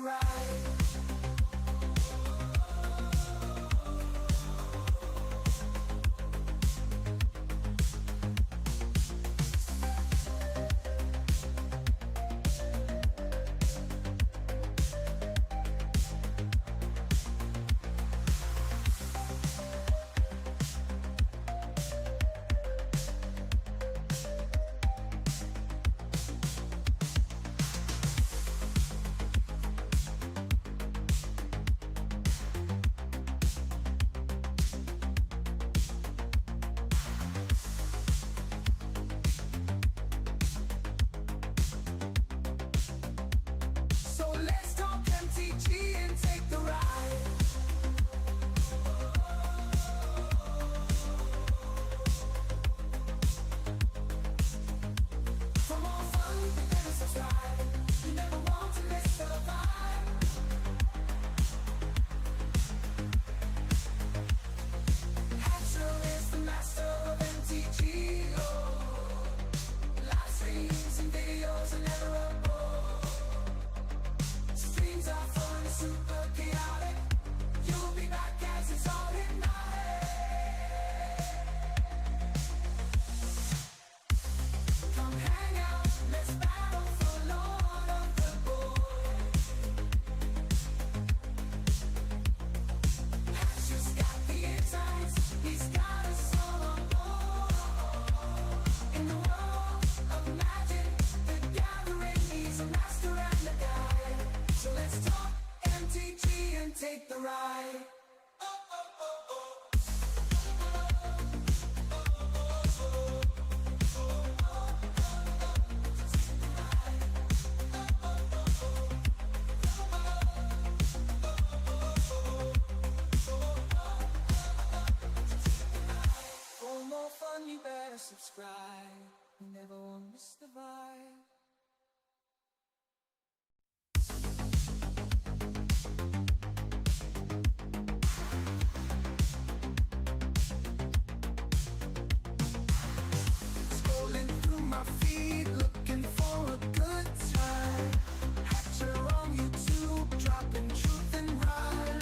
ride. So let's talk MTG and take the ride. For more fun, you better subscribe. You never want to miss the vibe. Hatcher is the master of MTG. Oh, live streams and videos are never a bore. Streams are fun and super chaotic. You'll be back as it's all hypnotic. Come hang out, let's battle for Lord of the Board. Hatcher's got the insights, he's got us all on board. In the world of magic, the gathering needs a master and a guide. So let's talk MTG and take the ride. For more fun, you better subscribe. You never won't miss the vibe. Scrolling through my feed, looking for a good time. Hatcher on YouTube, dropping truth and rhyme.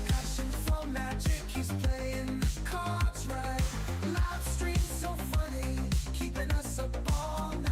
Passion for magic, he's playing the cards right. Live stream so funny, keeping us up all night.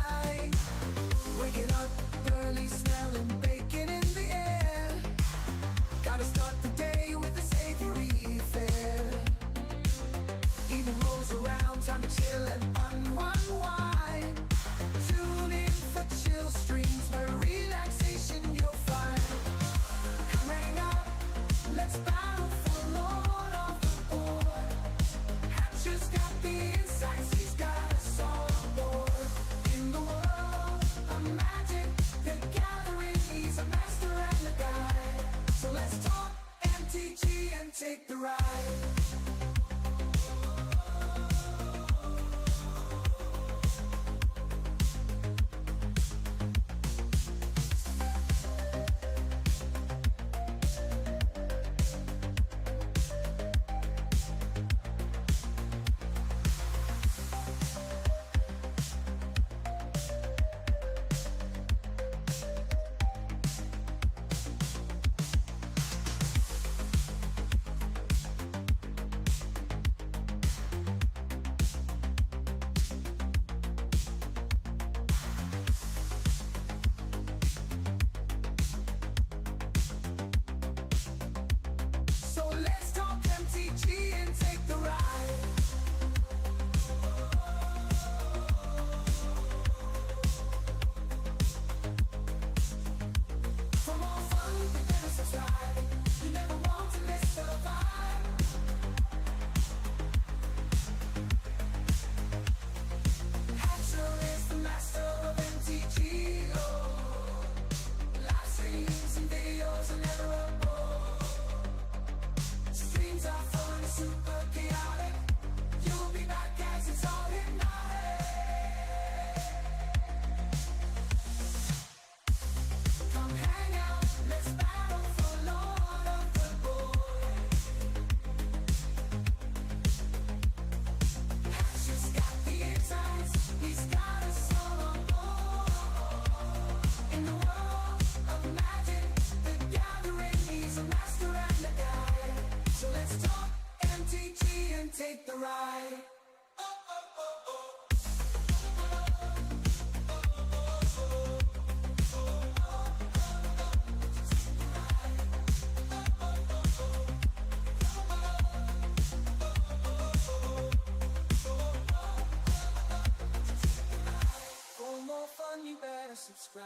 then you better subscribe.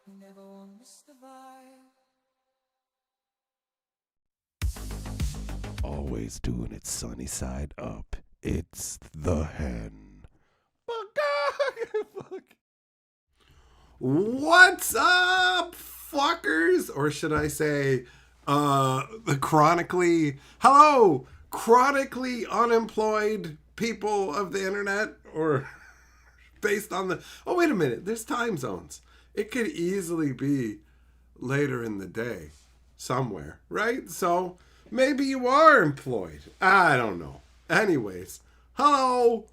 You never won't miss the vibe. Always doing it sunny side up. It's the hen. Fuck. What's up, fuckers? Or should I say, the chronically unemployed people of the internet? Or based on the... Oh, wait a minute. There's time zones. It could easily be later in the day somewhere, right? So maybe you are employed. I don't know. Anyways, hello.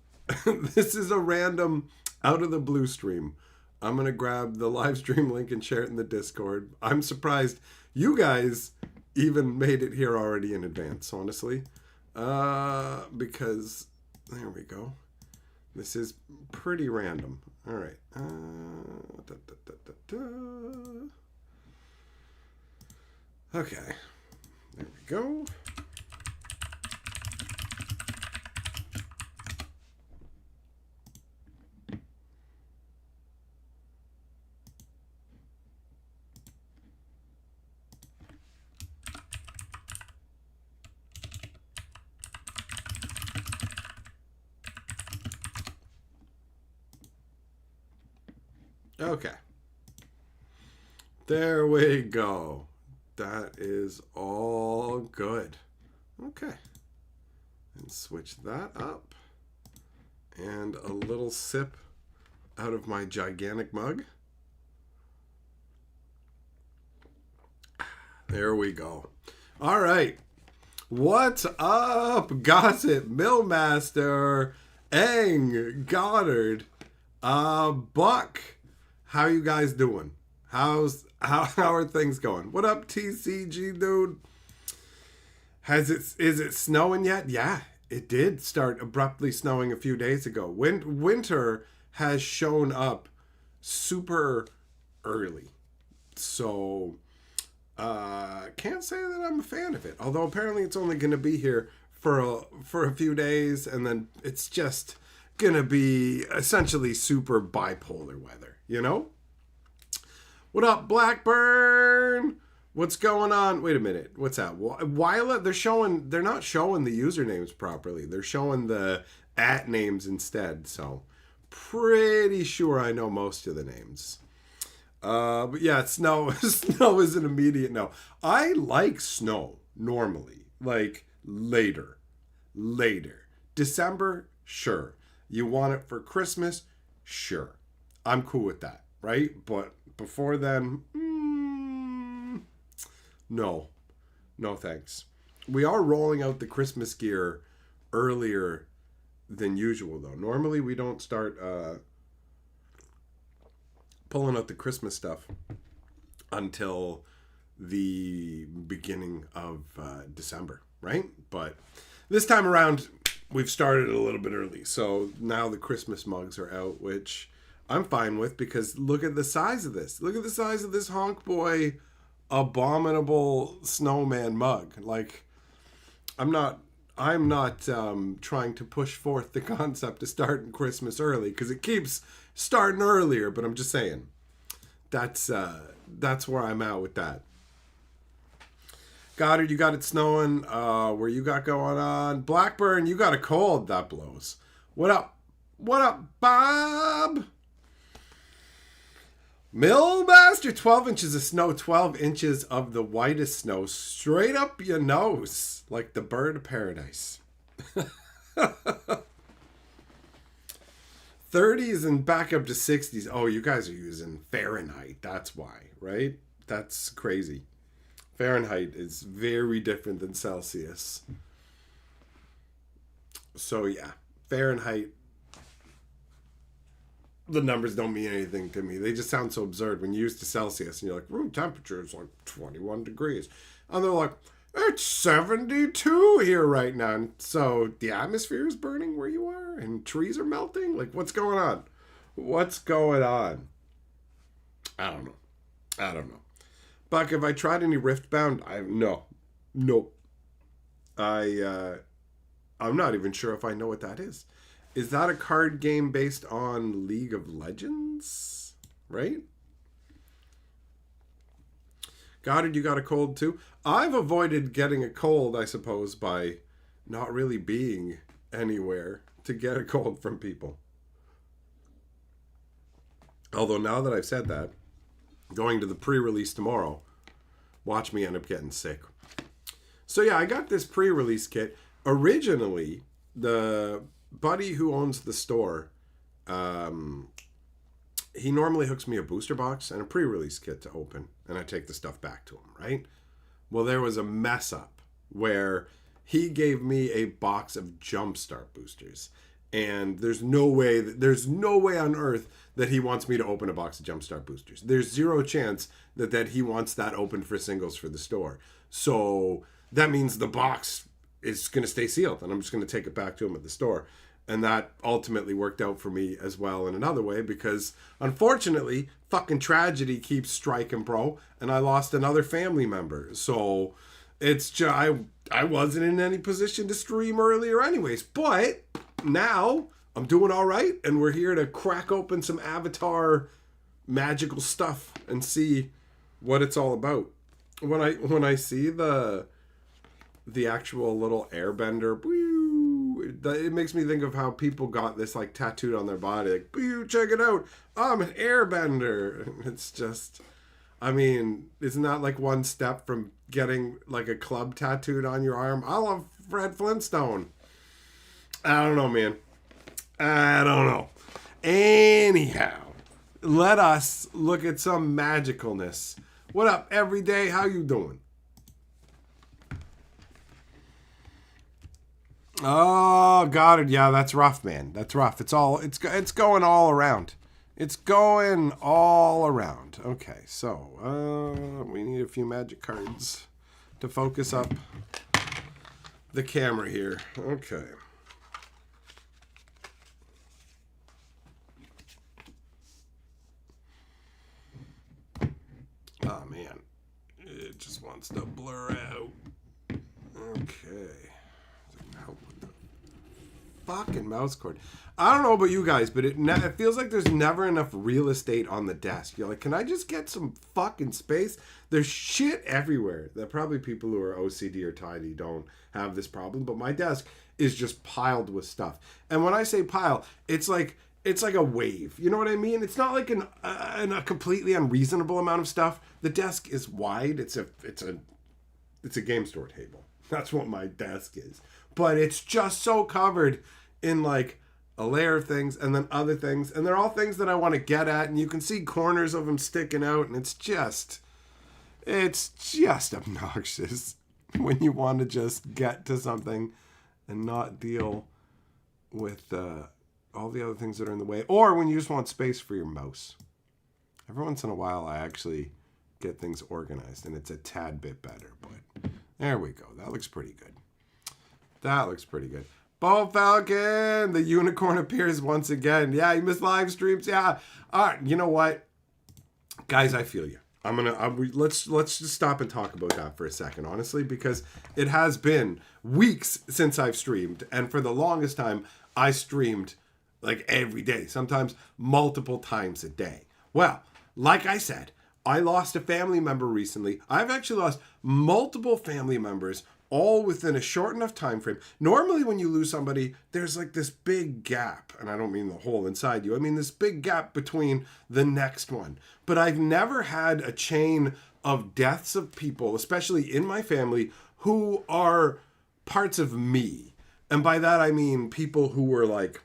This is a random out of the blue stream. I'm going to grab the live stream link and share it in the Discord. I'm surprised you guys even made it here already in advance, honestly. Because, there we go. This is pretty random. All right. Okay. There we go. Okay. There we go. That is all good. Okay. And switch that up. And a little sip out of my gigantic mug. There we go. All right. What's up, Gossip Millmaster, Eng, Goddard, Buck? How you guys doing? How are things going? What up, TCG dude? Is it snowing yet? Yeah, it did start abruptly snowing a few days ago. Winter has shown up super early. So can't say that I'm a fan of it. Although apparently it's only going to be here for a few days, and then it's just going to be essentially super bipolar weather, you know? What up, Blackburn? What's going on? Wait a minute. What's that? Wyla, they're not showing the usernames properly. They're showing the @ names instead. So pretty sure I know most of the names. But yeah, snow is an immediate no. I like snow normally. Like later. December, sure. You want it for Christmas? Sure. I'm cool with that, right? But before then, no. No thanks. We are rolling out the Christmas gear earlier than usual, though. Normally, we don't start pulling out the Christmas stuff until the beginning of December, right? But this time around, we've started a little bit early. So now the Christmas mugs are out, which I'm fine with, because look at the size of this. Look at the size of this honk boy abominable snowman mug. Like, I'm not trying to push forth the concept of starting Christmas early, because it keeps starting earlier, but I'm just saying that's where I'm at with that. Goddard, you got it snowing where you got going on. Blackburn, you got a cold. That blows. What up, Bob? Millmaster, 12 inches of snow, 12 inches of the whitest snow straight up your nose, like the bird of paradise. 30s and back up to 60s. Oh, you guys are using Fahrenheit. That's why, right? That's crazy. Fahrenheit is very different than Celsius. So yeah, Fahrenheit, the numbers don't mean anything to me. They just sound so absurd when you use to Celsius and you're like, room temperature is like 21 degrees. And they're like, it's 72 here right now. And so the atmosphere is burning where you are and trees are melting. Like, what's going on? What's going on? I don't know. Buck, have I tried any Riftbound? Nope. I'm not even sure if I know what that is. Is that a card game based on League of Legends? right? Goddard, you got a cold too? I've avoided getting a cold, I suppose, by not really being anywhere to get a cold from people. Although now that I've said that, going to the pre-release tomorrow, watch me end up getting sick. So yeah, I got this pre-release kit. Originally, the buddy who owns the store, he normally hooks me a booster box and a pre-release kit to open, and I take the stuff back to him, right? Well, there was a mess up where he gave me a box of Jumpstart boosters, and there's no way on earth that he wants me to open a box of Jumpstart boosters. There's zero chance that he wants that open for singles for the store. So that means the box is going to stay sealed, and I'm just going to take it back to him at the store. And that ultimately worked out for me as well in another way, because unfortunately, fucking tragedy keeps striking, bro, and I lost another family member. So it's just, I wasn't in any position to stream earlier anyways, but now I'm doing all right, and we're here to crack open some Avatar magical stuff and see what it's all about. When I see the actual little airbender, it makes me think of how people got this like tattooed on their body, like, boo, check it out, I'm an airbender. It's just, I mean, isn't that like one step from getting like a club tattooed on your arm? I love Fred Flintstone. I don't know, man. I don't know. Anyhow, let us look at some magicalness. What up, everyday? How you doing? Oh, Goddard. Yeah, that's rough, man. That's rough. It's going all around. It's going all around. Okay, so we need a few magic cards to focus up the camera here. Okay. Oh, man. It just wants to blur out. Okay. Help with the fucking mouse cord. I don't know about you guys, but it feels like there's never enough real estate on the desk. You're like, can I just get some fucking space? There's shit everywhere. That probably people who are OCD or tidy don't have this problem, but my desk is just piled with stuff. And when I say pile, it's like a wave. You know what I mean? It's not like a completely unreasonable amount of stuff. The desk is wide. It's a game store table. That's what my desk is. But it's just so covered in like a layer of things and then other things. And they're all things that I want to get at. And you can see corners of them sticking out. And it's just obnoxious when you want to just get to something and not deal with all the other things that are in the way. Or when you just want space for your mouse. Every once in a while, I actually get things organized. And it's a tad bit better. But there we go. That looks pretty good. That looks pretty good. Bo Falcon, the unicorn appears once again. Yeah, you missed live streams. Yeah. All right. You know what, guys? I feel you. Let's just stop and talk about that for a second, honestly, because it has been weeks since I've streamed, and for the longest time, I streamed like every day, sometimes multiple times a day. Well, like I said, I lost a family member recently. I've actually lost multiple family members all within a short enough time frame. Normally when you lose somebody, there's like this big gap, and I don't mean the hole inside you. I mean this big gap between the next one. But I've never had a chain of deaths of people, especially in my family, who are parts of me. And by that I mean people who were like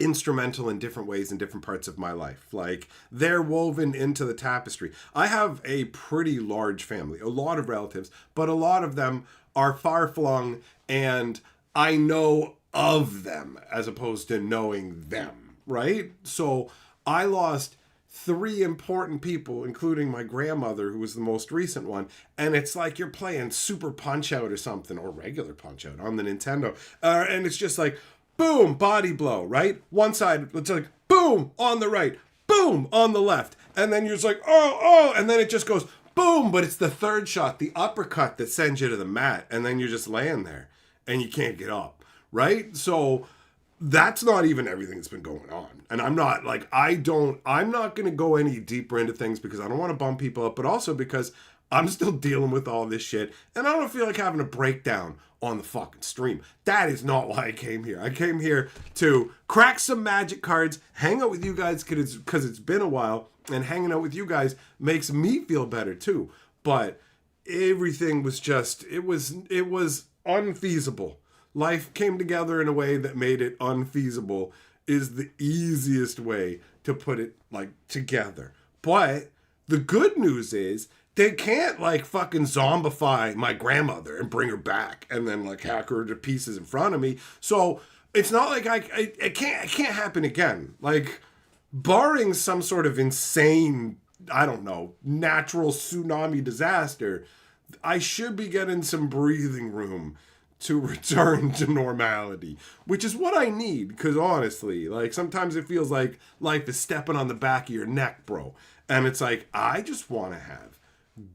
instrumental in different ways in different parts of my life. Like, they're woven into the tapestry. I have a pretty large family, a lot of relatives, but a lot of them are far-flung, and I know of them as opposed to knowing them, right? So I lost 3 important people, including my grandmother, who was the most recent one, and it's like you're playing Super Punch-Out or something, or regular Punch-Out on the Nintendo, and it's just like, boom, body blow, right? One side, it's like, boom, on the right, boom, on the left. And then you're just like, oh, and then it just goes, boom, but it's the third shot, the uppercut that sends you to the mat. And then you're just laying there and you can't get up, right? So that's not even everything that's been going on. And I'm not going to go any deeper into things because I don't want to bum people up, but also because I'm still dealing with all this shit and I don't feel like having a breakdown on the fucking stream. That is not why I came here. I came here to crack some Magic cards, hang out with you guys because it's been a while, and hanging out with you guys makes me feel better too. But everything was just, it was unfeasible. Life came together in a way that made it unfeasible is the easiest way to put it like together. But the good news is they can't like fucking zombify my grandmother and bring her back and then like hack her to pieces in front of me. So it's not like it can't happen again. Like barring some sort of insane, I don't know, natural tsunami disaster, I should be getting some breathing room to return to normality, which is what I need. Because honestly, like sometimes it feels like life is stepping on the back of your neck, bro. And it's like, I just want to have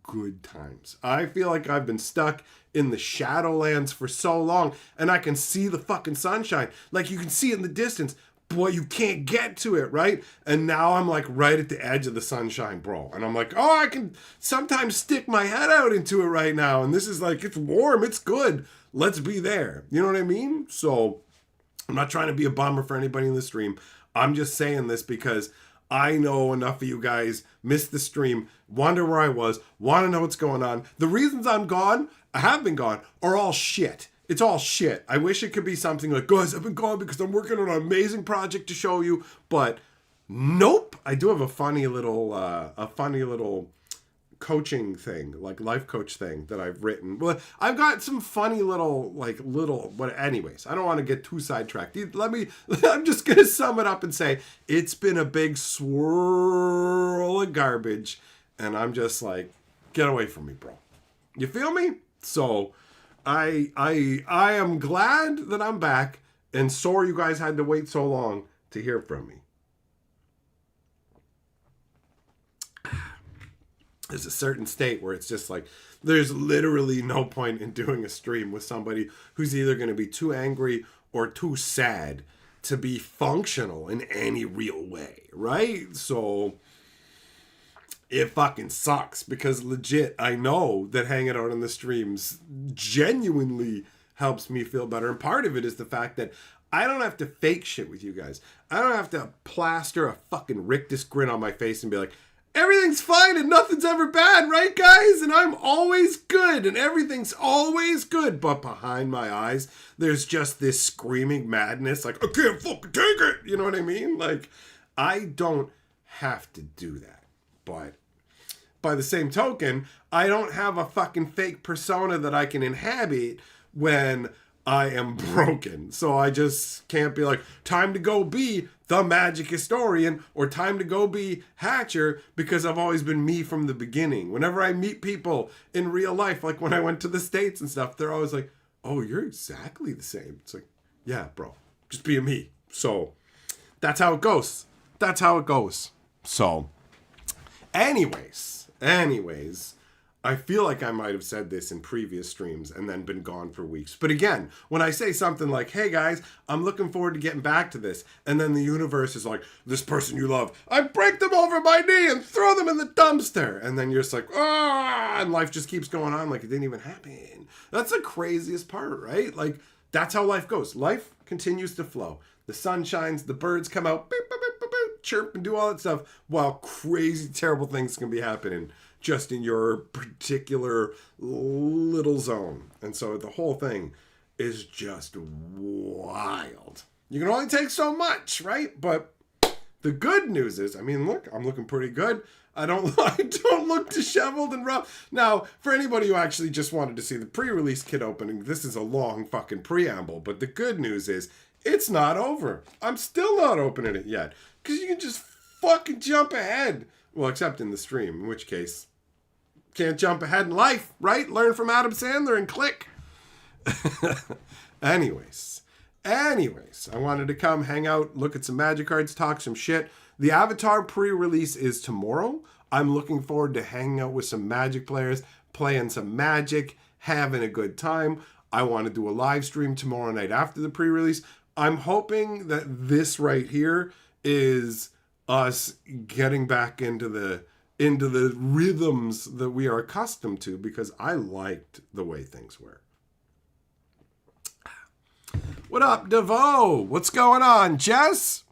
good times. I feel like I've been stuck in the Shadowlands for so long and I can see the fucking sunshine. Like you can see it in the distance, but you can't get to it, right? And now I'm like right at the edge of the sunshine, bro. And I'm like, oh, I can sometimes stick my head out into it right now. And this is like, it's warm, it's good. Let's be there. You know what I mean? So I'm not trying to be a bummer for anybody in the stream. I'm just saying this because I know enough of you guys missed the stream, wonder where I was, want to know what's going on. The reasons I'm gone, I have been gone, are all shit. It's all shit. I wish it could be something like, guys, I've been gone because I'm working on an amazing project to show you. But nope. I do have a funny little coaching thing, like life coach thing that I've written. Well, I've got some funny anyways, I don't want to get too sidetracked. I'm just going to sum it up and say it's been a big swirl of garbage and I'm just like, get away from me, bro. You feel me? So I am glad that I'm back and sorry you guys had to wait so long to hear from me. There's a certain state where it's just like, there's literally no point in doing a stream with somebody who's either going to be too angry or too sad to be functional in any real way, right? So it fucking sucks because legit, I know that hanging out on the streams genuinely helps me feel better. And part of it is the fact that I don't have to fake shit with you guys. I don't have to plaster a fucking rictus grin on my face and be like, everything's fine and nothing's ever bad, right, guys? And I'm always good and everything's always good. But behind my eyes, there's just this screaming madness. Like, I can't fucking take it. You know what I mean? Like, I don't have to do that. But by the same token, I don't have a fucking fake persona that I can inhabit when I am broken. So I just can't be like, time to go be the magic historian or time to go be Hatcher, because I've always been me from the beginning. Whenever I meet people in real life, like when I went to the States and stuff, they're always like, oh, you're exactly the same. It's like, yeah, bro, just be me. So that's how it goes. That's how it goes. So anyways, I feel like I might have said this in previous streams and then been gone for weeks. But again, when I say something like, hey guys, I'm looking forward to getting back to this, and then the universe is like, this person you love, I break them over my knee and throw them in the dumpster. And then you're just like, ah, and life just keeps going on like it didn't even happen. That's the craziest part, right? Like, that's how life goes. Life continues to flow. The sun shines, the birds come out, beep, beep, beep, beep, beep, chirp and do all that stuff, while crazy, terrible things can be happening just in your particular little zone. And so the whole thing is just wild. You can only take so much, right? But the good news is, I mean, look, I'm looking pretty good. I don't look disheveled and rough. Now, for anybody who actually just wanted to see the pre-release kit opening, this is a long fucking preamble. But the good news is, it's not over. I'm still not opening it yet. Because you can just fucking jump ahead. Well, except in the stream, in which case, can't jump ahead in life, right? Learn from Adam Sandler and click. Anyways, I wanted to come hang out, look at some Magic cards, talk some shit. The Avatar pre-release is tomorrow. I'm looking forward to hanging out with some Magic players, playing some Magic, having a good time. I want to do a live stream tomorrow night after the pre-release. I'm hoping that this right here is us getting back into the rhythms that we are accustomed to, because I liked the way things were. What up, DeVoe? What's going on, Jess?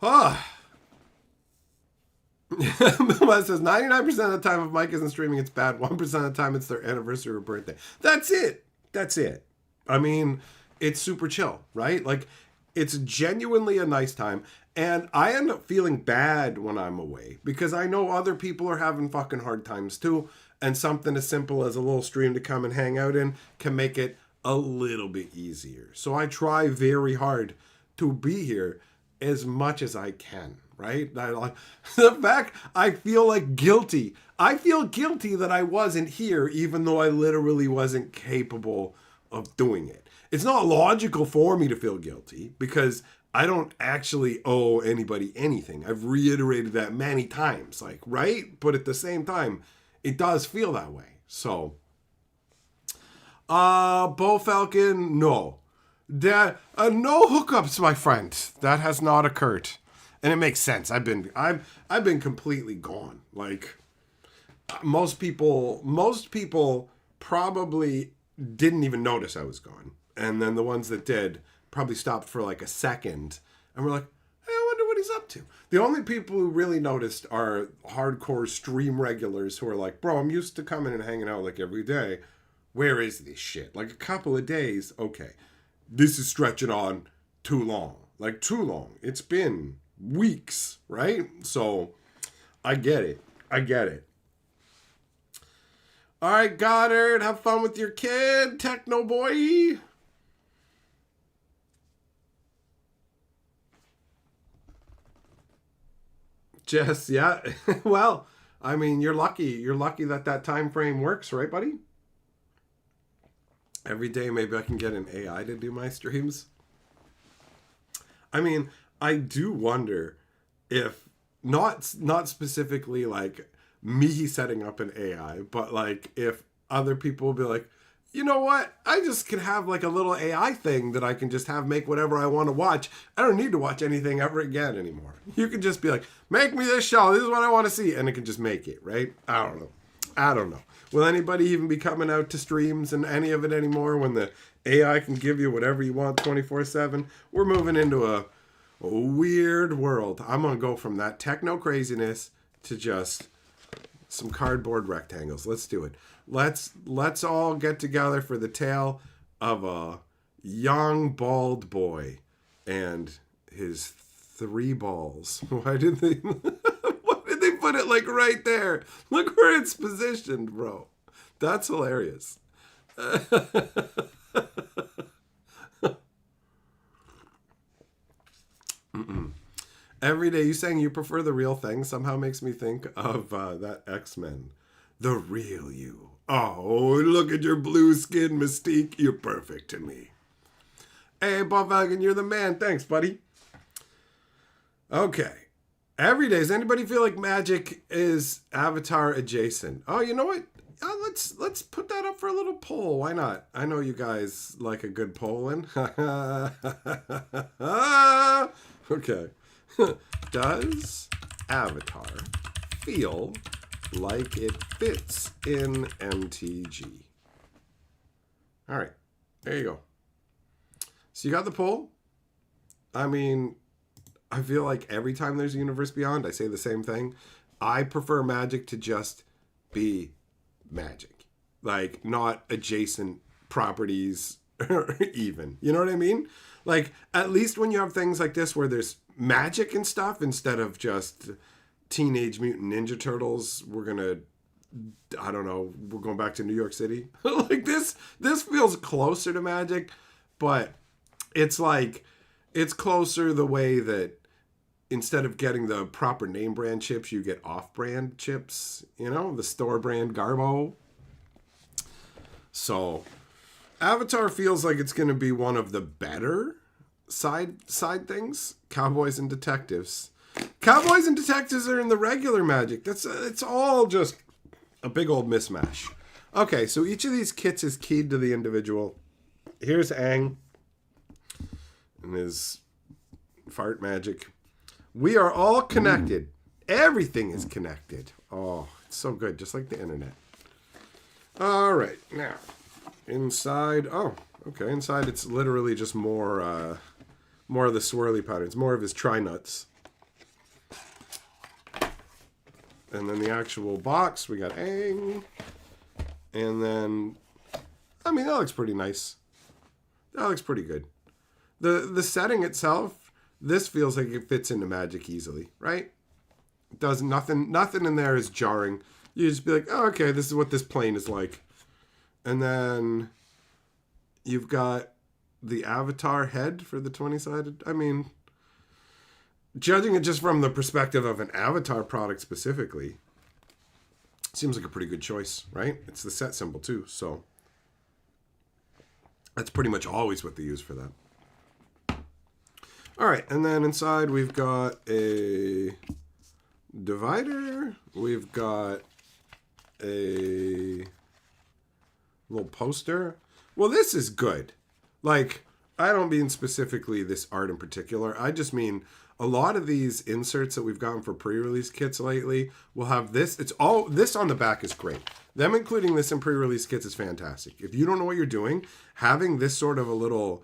Milma says 99% of the time if Mike isn't streaming, it's bad. 1% of the time it's their anniversary or birthday. That's it. That's it. I mean, it's super chill, right? Like, it's genuinely a nice time. And I end up feeling bad when I'm away because I know other people are having fucking hard times too. And something as simple as a little stream to come and hang out in can make it a little bit easier. So I try very hard to be here as much as I can, right? The fact I feel like guilty. I feel guilty that I wasn't here even though I literally wasn't capable of doing it. It's not logical for me to feel guilty because I don't actually owe anybody anything. I've reiterated that many times, like, right? But at the same time, it does feel that way. So, Bo Falcon, no. No hookups, my friend. That has not occurred. And it makes sense. I've been completely gone. Like, most people probably didn't even notice I was gone. And then the ones that did probably stopped for like a second and were like, hey, I wonder what he's up to. The only people who really noticed are hardcore stream regulars who are like, bro, I'm used to coming and hanging out like every day. Where is this shit? Like a couple of days, okay. This is stretching on too long. Like too long. It's been weeks, right? So I get it. I get it. All right, Goddard, have fun with your kid, Techno Boy. Jess, yeah. Well, I mean, you're lucky. You're lucky that time frame works, right, buddy? Every day, maybe I can get an AI to do my streams. I mean, I do wonder if not specifically like me setting up an AI, but like if other people will be like, you know what? I just can have like a little AI thing that I can just have make whatever I want to watch. I don't need to watch anything ever again anymore. You can just be like, make me this show. This is what I want to see. And it can just make it, right? I don't know. Will anybody even be coming out to streams and any of it anymore when the AI can give you whatever you want 24/7? We're moving into a weird world. I'm going to go from that techno craziness to just some cardboard rectangles. Let's do it. Let's all get together for the tale of a young bald boy and his 3 balls. Why did they put it like right there? Look where it's positioned, bro. That's hilarious. Every day you saying you prefer the real thing somehow makes me think of that X-Men. The real you. Oh, look at your blue skin, Mystique. You're perfect to me. Hey, Bob Vagan, you're the man. Thanks, buddy. Okay. Every day, does anybody feel like Magic is Avatar adjacent? Oh, you know what? Let's put that up for a little poll. Why not? I know you guys like a good polling. Okay. Does Avatar feel like it fits in MTG? All right. There you go. So you got the poll. I mean, I feel like every time there's a Universe Beyond, I say the same thing. I prefer Magic to just be Magic. Like, not adjacent properties even. You know what I mean? Like, at least when you have things like this where there's magic and stuff instead of just Teenage Mutant Ninja Turtles, we're going back to New York City. Like, this feels closer to Magic, but it's like, it's closer the way that instead of getting the proper name brand chips, you get off-brand chips, you know, the store brand Garbo. So Avatar feels like it's going to be one of the better side things. Cowboys and Detectives. Cowboys and Detectives are in the regular Magic. It's all just a big old mismatch. Okay, so each of these kits is keyed to the individual. Here's Aang and his fart magic. We are all connected. Everything is connected. Oh, it's so good, just like the internet. All right, now inside. Oh, okay. Inside, it's literally just more of the swirly patterns, more of his tri-nuts. And then the actual box, we got Aang. And then, I mean, that looks pretty nice. That looks pretty good. The setting itself, this feels like it fits into Magic easily, right? It does nothing in there is jarring. You just be like, oh, okay, this is what this plane is like. And then you've got the avatar head for the 20-sided. I mean, judging it just from the perspective of an avatar product specifically, seems like a pretty good choice, right? It's the set symbol too, so that's pretty much always what they use for that. All right, and then inside we've got a divider. We've got a little poster. Well, this is good. Like, I don't mean specifically this art in particular. I just mean a lot of these inserts that we've gotten for pre-release kits lately will have this. It's all this on the back is great. Them including this in pre-release kits is fantastic. If you don't know what you're doing, having this sort of a little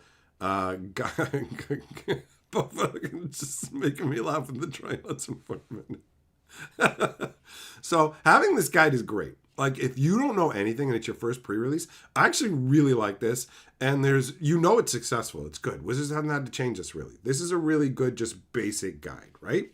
just making me laugh in the tri-nuts in front of it. So having this guide is great. Like, if you don't know anything and it's your first pre-release, I actually really like this. And there's, it's successful. It's good. Wizards haven't had to change this, really. This is a really good, just basic guide, right?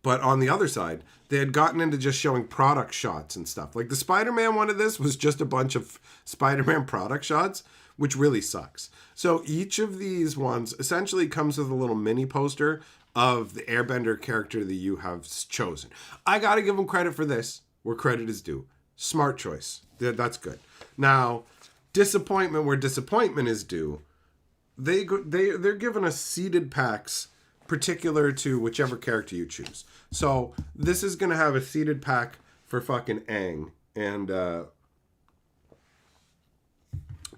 But on the other side, they had gotten into just showing product shots and stuff. Like, the Spider-Man one of this was just a bunch of Spider-Man product shots, which really sucks. So each of these ones essentially comes with a little mini poster of the Airbender character that you have chosen. I got to give them credit for this, where credit is due. Smart choice. That's good. Now, disappointment where disappointment is due. They're giving us seeded packs particular to whichever character you choose. So this is going to have a seeded pack for fucking Aang. And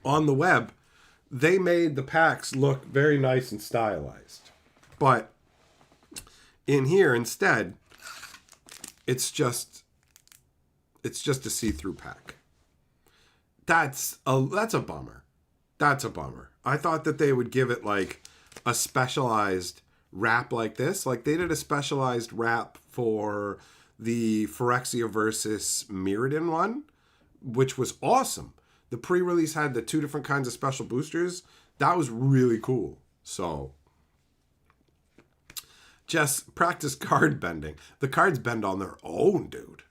on the web, they made the packs look very nice and stylized. But in here, instead, it's just a see-through pack. That's a bummer. That's a bummer. I thought that they would give it like a specialized wrap like this. Like they did a specialized wrap for the Phyrexia versus Mirrodin one, which was awesome. The pre-release had the 2 different kinds of special boosters. That was really cool. So just practice card bending. The cards bend on their own, dude.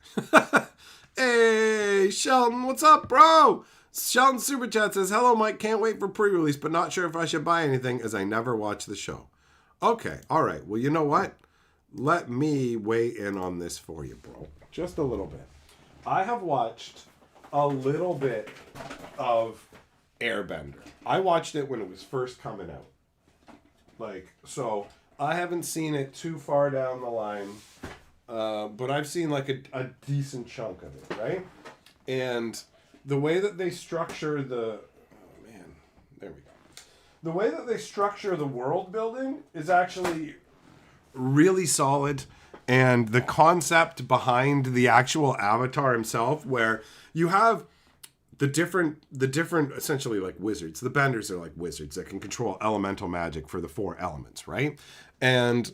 Hey, Sheldon, what's up, bro? Sheldon Super Chat says, hello, Mike. Can't wait for pre-release, but not sure if I should buy anything as I never watch the show. Okay, all right. Well, you know what? Let me weigh in on this for you, bro. Just a little bit. I have watched a little bit of Airbender. I watched it when it was first coming out. So I haven't seen it too far down the line. But I've seen like a decent chunk of it, right? And the way that they structure the way that they structure the world building is actually really solid. And the concept behind the actual avatar himself, where you have the different essentially like wizards. The benders are like wizards that can control elemental magic for the 4 elements, right? And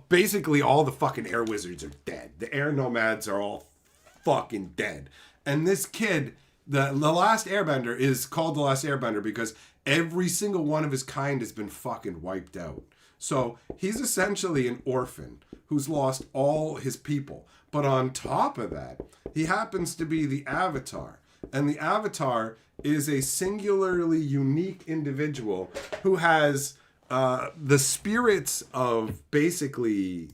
basically all the fucking air wizards are dead. The air nomads are all fucking dead. And this kid, the last airbender is called the last airbender because every single one of his kind has been fucking wiped out. So he's essentially an orphan who's lost all his people. But on top of that, he happens to be the avatar. And the avatar is a singularly unique individual who has the spirits of basically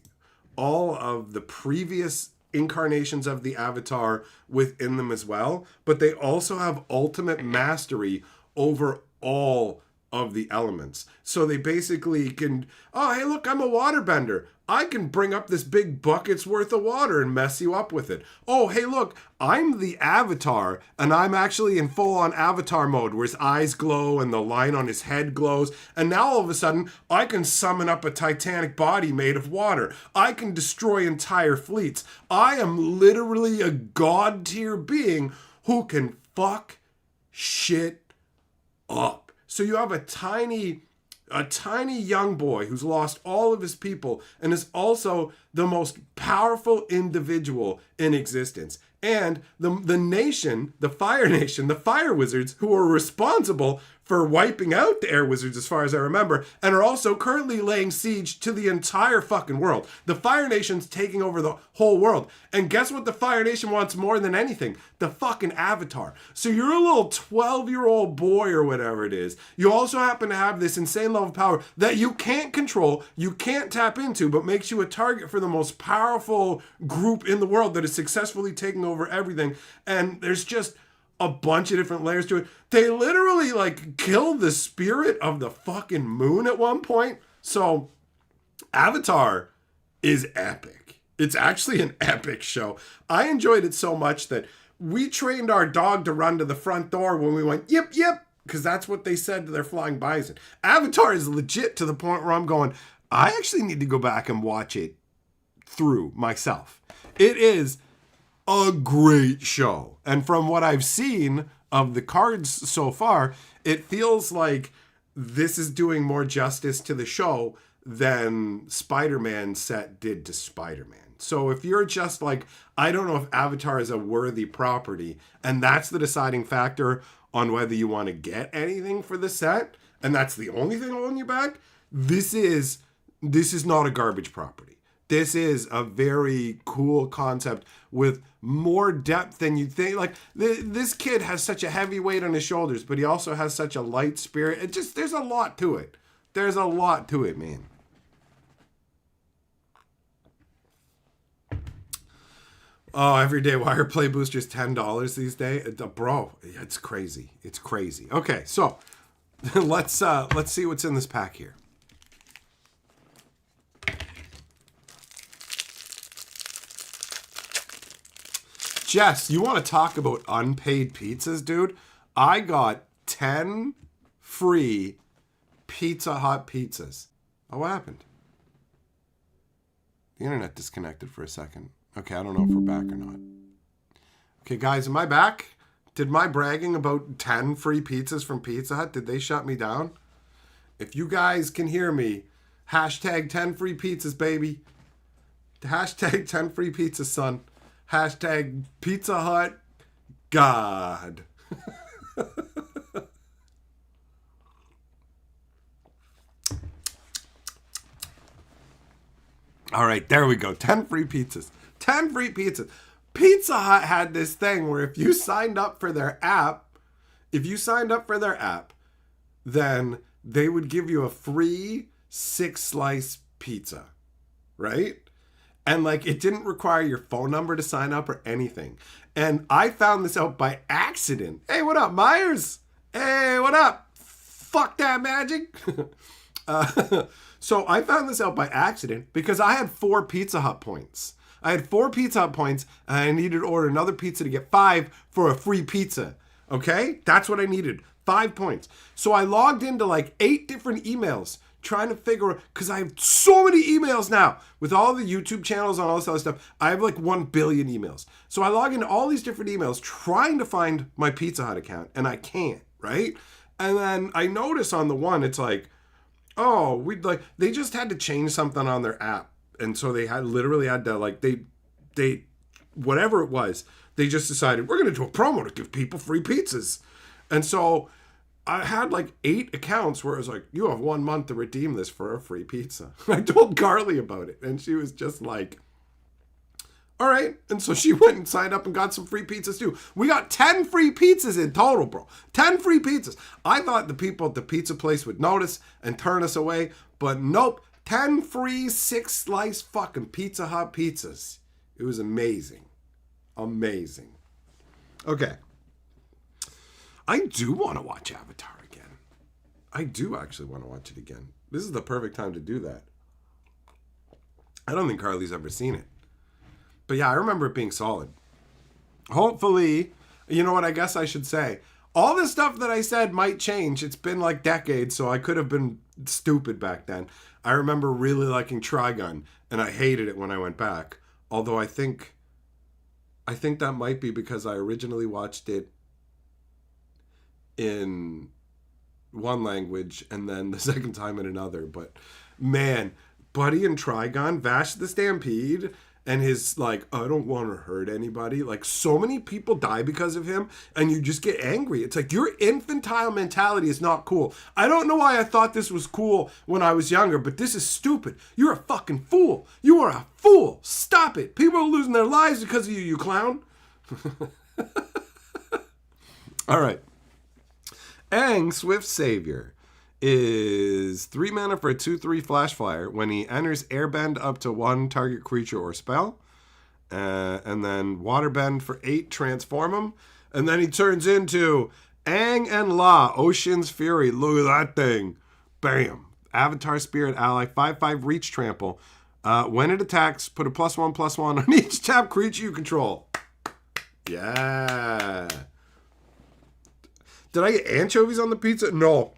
all of the previous incarnations of the avatar within them as well, but they also have ultimate mastery over all of the elements. So they basically can, oh, hey, look, I'm a waterbender. I can bring up this big bucket's worth of water and mess you up with it. Oh, hey, look, I'm the Avatar, and I'm actually in full-on Avatar mode where his eyes glow and the line on his head glows. And now all of a sudden, I can summon up a titanic body made of water. I can destroy entire fleets. I am literally a god-tier being who can fuck shit up. So you have a tiny young boy who's lost all of his people and is also the most powerful individual in existence. And the nation, the Fire Nation, the Fire Wizards, who are responsible for wiping out the Air Wizards as far as I remember, and are also currently laying siege to the entire fucking world. The Fire Nation's taking over the whole world. And guess what the Fire Nation wants more than anything? The fucking Avatar. So you're a little 12-year-old boy or whatever it is. You also happen to have this insane level of power that you can't control, you can't tap into, but makes you a target for the most powerful group in the world that is successfully taking over everything. And there's just a bunch of different layers to it. They literally like killed the spirit of the fucking moon at one point. So Avatar is epic. It's actually an epic show. I enjoyed it so much that we trained our dog to run to the front door when we went, yip, yip, because that's what they said to their flying bison. Avatar is legit to the point where I'm going, I actually need to go back and watch it through myself. It is a great show. And from what I've seen of the cards so far, it feels like this is doing more justice to the show than Spider-Man set did to Spider-Man. So if you're just like, I don't know if Avatar is a worthy property, and that's the deciding factor on whether you want to get anything for the set, and that's the only thing holding you back, this is not a garbage property. This is a very cool concept with more depth than you'd think. Like, this kid has such a heavy weight on his shoulders, but he also has such a light spirit. There's a lot to it. There's a lot to it, man. Oh, everyday wire play booster's $10 these days. Bro, it's crazy. It's crazy. Okay, so let's see what's in this pack here. Jess, you want to talk about unpaid pizzas, dude? I got 10 free Pizza Hut pizzas. Oh, what happened? The internet disconnected for a second. Okay, I don't know if we're back or not. Okay, guys, am I back? Did my bragging about 10 free pizzas from Pizza Hut, did they shut me down? If you guys can hear me, hashtag 10 free pizzas, baby. Hashtag 10 free pizzas, son. Hashtag Pizza Hut God. All right, there we go. 10 free pizzas. 10 free pizzas. Pizza Hut had this thing where if you signed up for their app, then they would give you a free 6-slice pizza, right? And like, it didn't require your phone number to sign up or anything. And I found this out by accident. Hey, what up, Myers? Hey, what up? Fuck that magic. So I found this out by accident because I had 4 Pizza Hut points. I had 4 Pizza Hut points and I needed to order another pizza to get 5 for a free pizza. Okay? That's what I needed. 5 points. So I logged into like 8 different emails trying to figure out, because I have so many emails now with all the YouTube channels and all this other stuff. I have like 1 billion emails. So I log into all these different emails trying to find my Pizza Hut account and I can't, right? And then I notice on the one, it's like, oh, they just had to change something on their app. And so they literally had to like, they whatever it was, they just decided we're going to do a promo to give people free pizzas. And so I had like 8 accounts where it was like, you have 1 month to redeem this for a free pizza. I told Carly about it and she was just like, all right. And so she went and signed up and got some free pizzas too. We got 10 free pizzas in total, bro. 10 free pizzas. I thought the people at the pizza place would notice and turn us away, but nope. 10 free 6-slice fucking Pizza Hut pizzas. It was amazing. Amazing. Okay. I do want to watch Avatar again. I do actually want to watch it again. This is the perfect time to do that. I don't think Carly's ever seen it. But yeah, I remember it being solid. Hopefully, you know what I guess I should say? All this stuff that I said might change. It's been like decades, so I could have been stupid back then. I remember really liking Trigun, and I hated it when I went back. Although I think that might be because I originally watched it in one language and then the second time in another. But man, Buddy and Trigon, Vash the Stampede, and his like, I don't want to hurt anybody. Like, so many people die because of him, and you just get angry. It's like, your infantile mentality is not cool. I don't know why I thought this was cool when I was younger, but this is stupid. You're a fucking fool. You are a fool. Stop it. People are losing their lives because of you, you clown. All right. Aang, Swift Savior, is 3 mana for a 2/3 flash flyer. When he enters airbend up to 1 target creature or spell. And then waterbend for 8, transform him. And then he turns into Aang and La, Ocean's Fury. Look at that thing. Bam. Avatar Spirit ally, 5/5 reach trample. When it attacks, put a +1/+1 on each tapped creature you control. Yeah. Did I get anchovies on the pizza? No.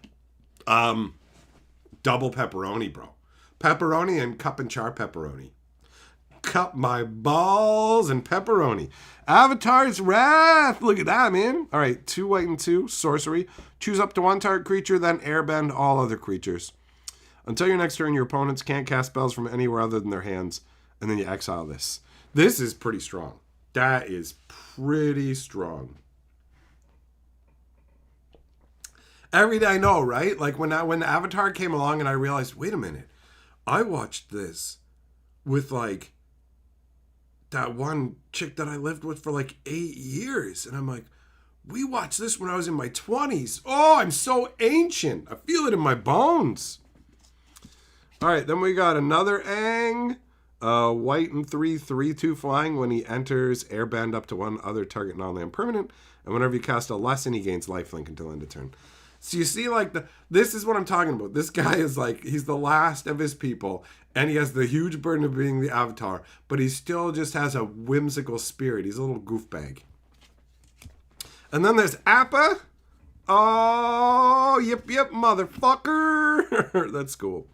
Double pepperoni, bro. Pepperoni and cup and char pepperoni. Cup my balls and pepperoni. Avatar's Wrath. Look at that, man. All right, 2 white and 2. Sorcery. Choose up to 1 target creature, then airbend all other creatures. Until your next turn, your opponents can't cast spells from anywhere other than their hands. And then you exile this. This is pretty strong. That is pretty strong. Every day I know, right? Like when Avatar came along and I realized, wait a minute, I watched this with like that one chick that I lived with for like 8 years. And I'm like, we watched this when I was in my 20s. Oh, I'm so ancient. I feel it in my bones. All right, then we got another Aang. White and 3, 3/2 flying. When he enters, airbend up to 1 other target non-land permanent. And whenever you cast a lesson, he gains lifelink until end of turn. So you see, like, this is what I'm talking about. This guy is like, he's the last of his people, and he has the huge burden of being the Avatar, but he still just has a whimsical spirit. He's a little goofbag. And then there's Appa. Oh, yep, motherfucker. That's cool.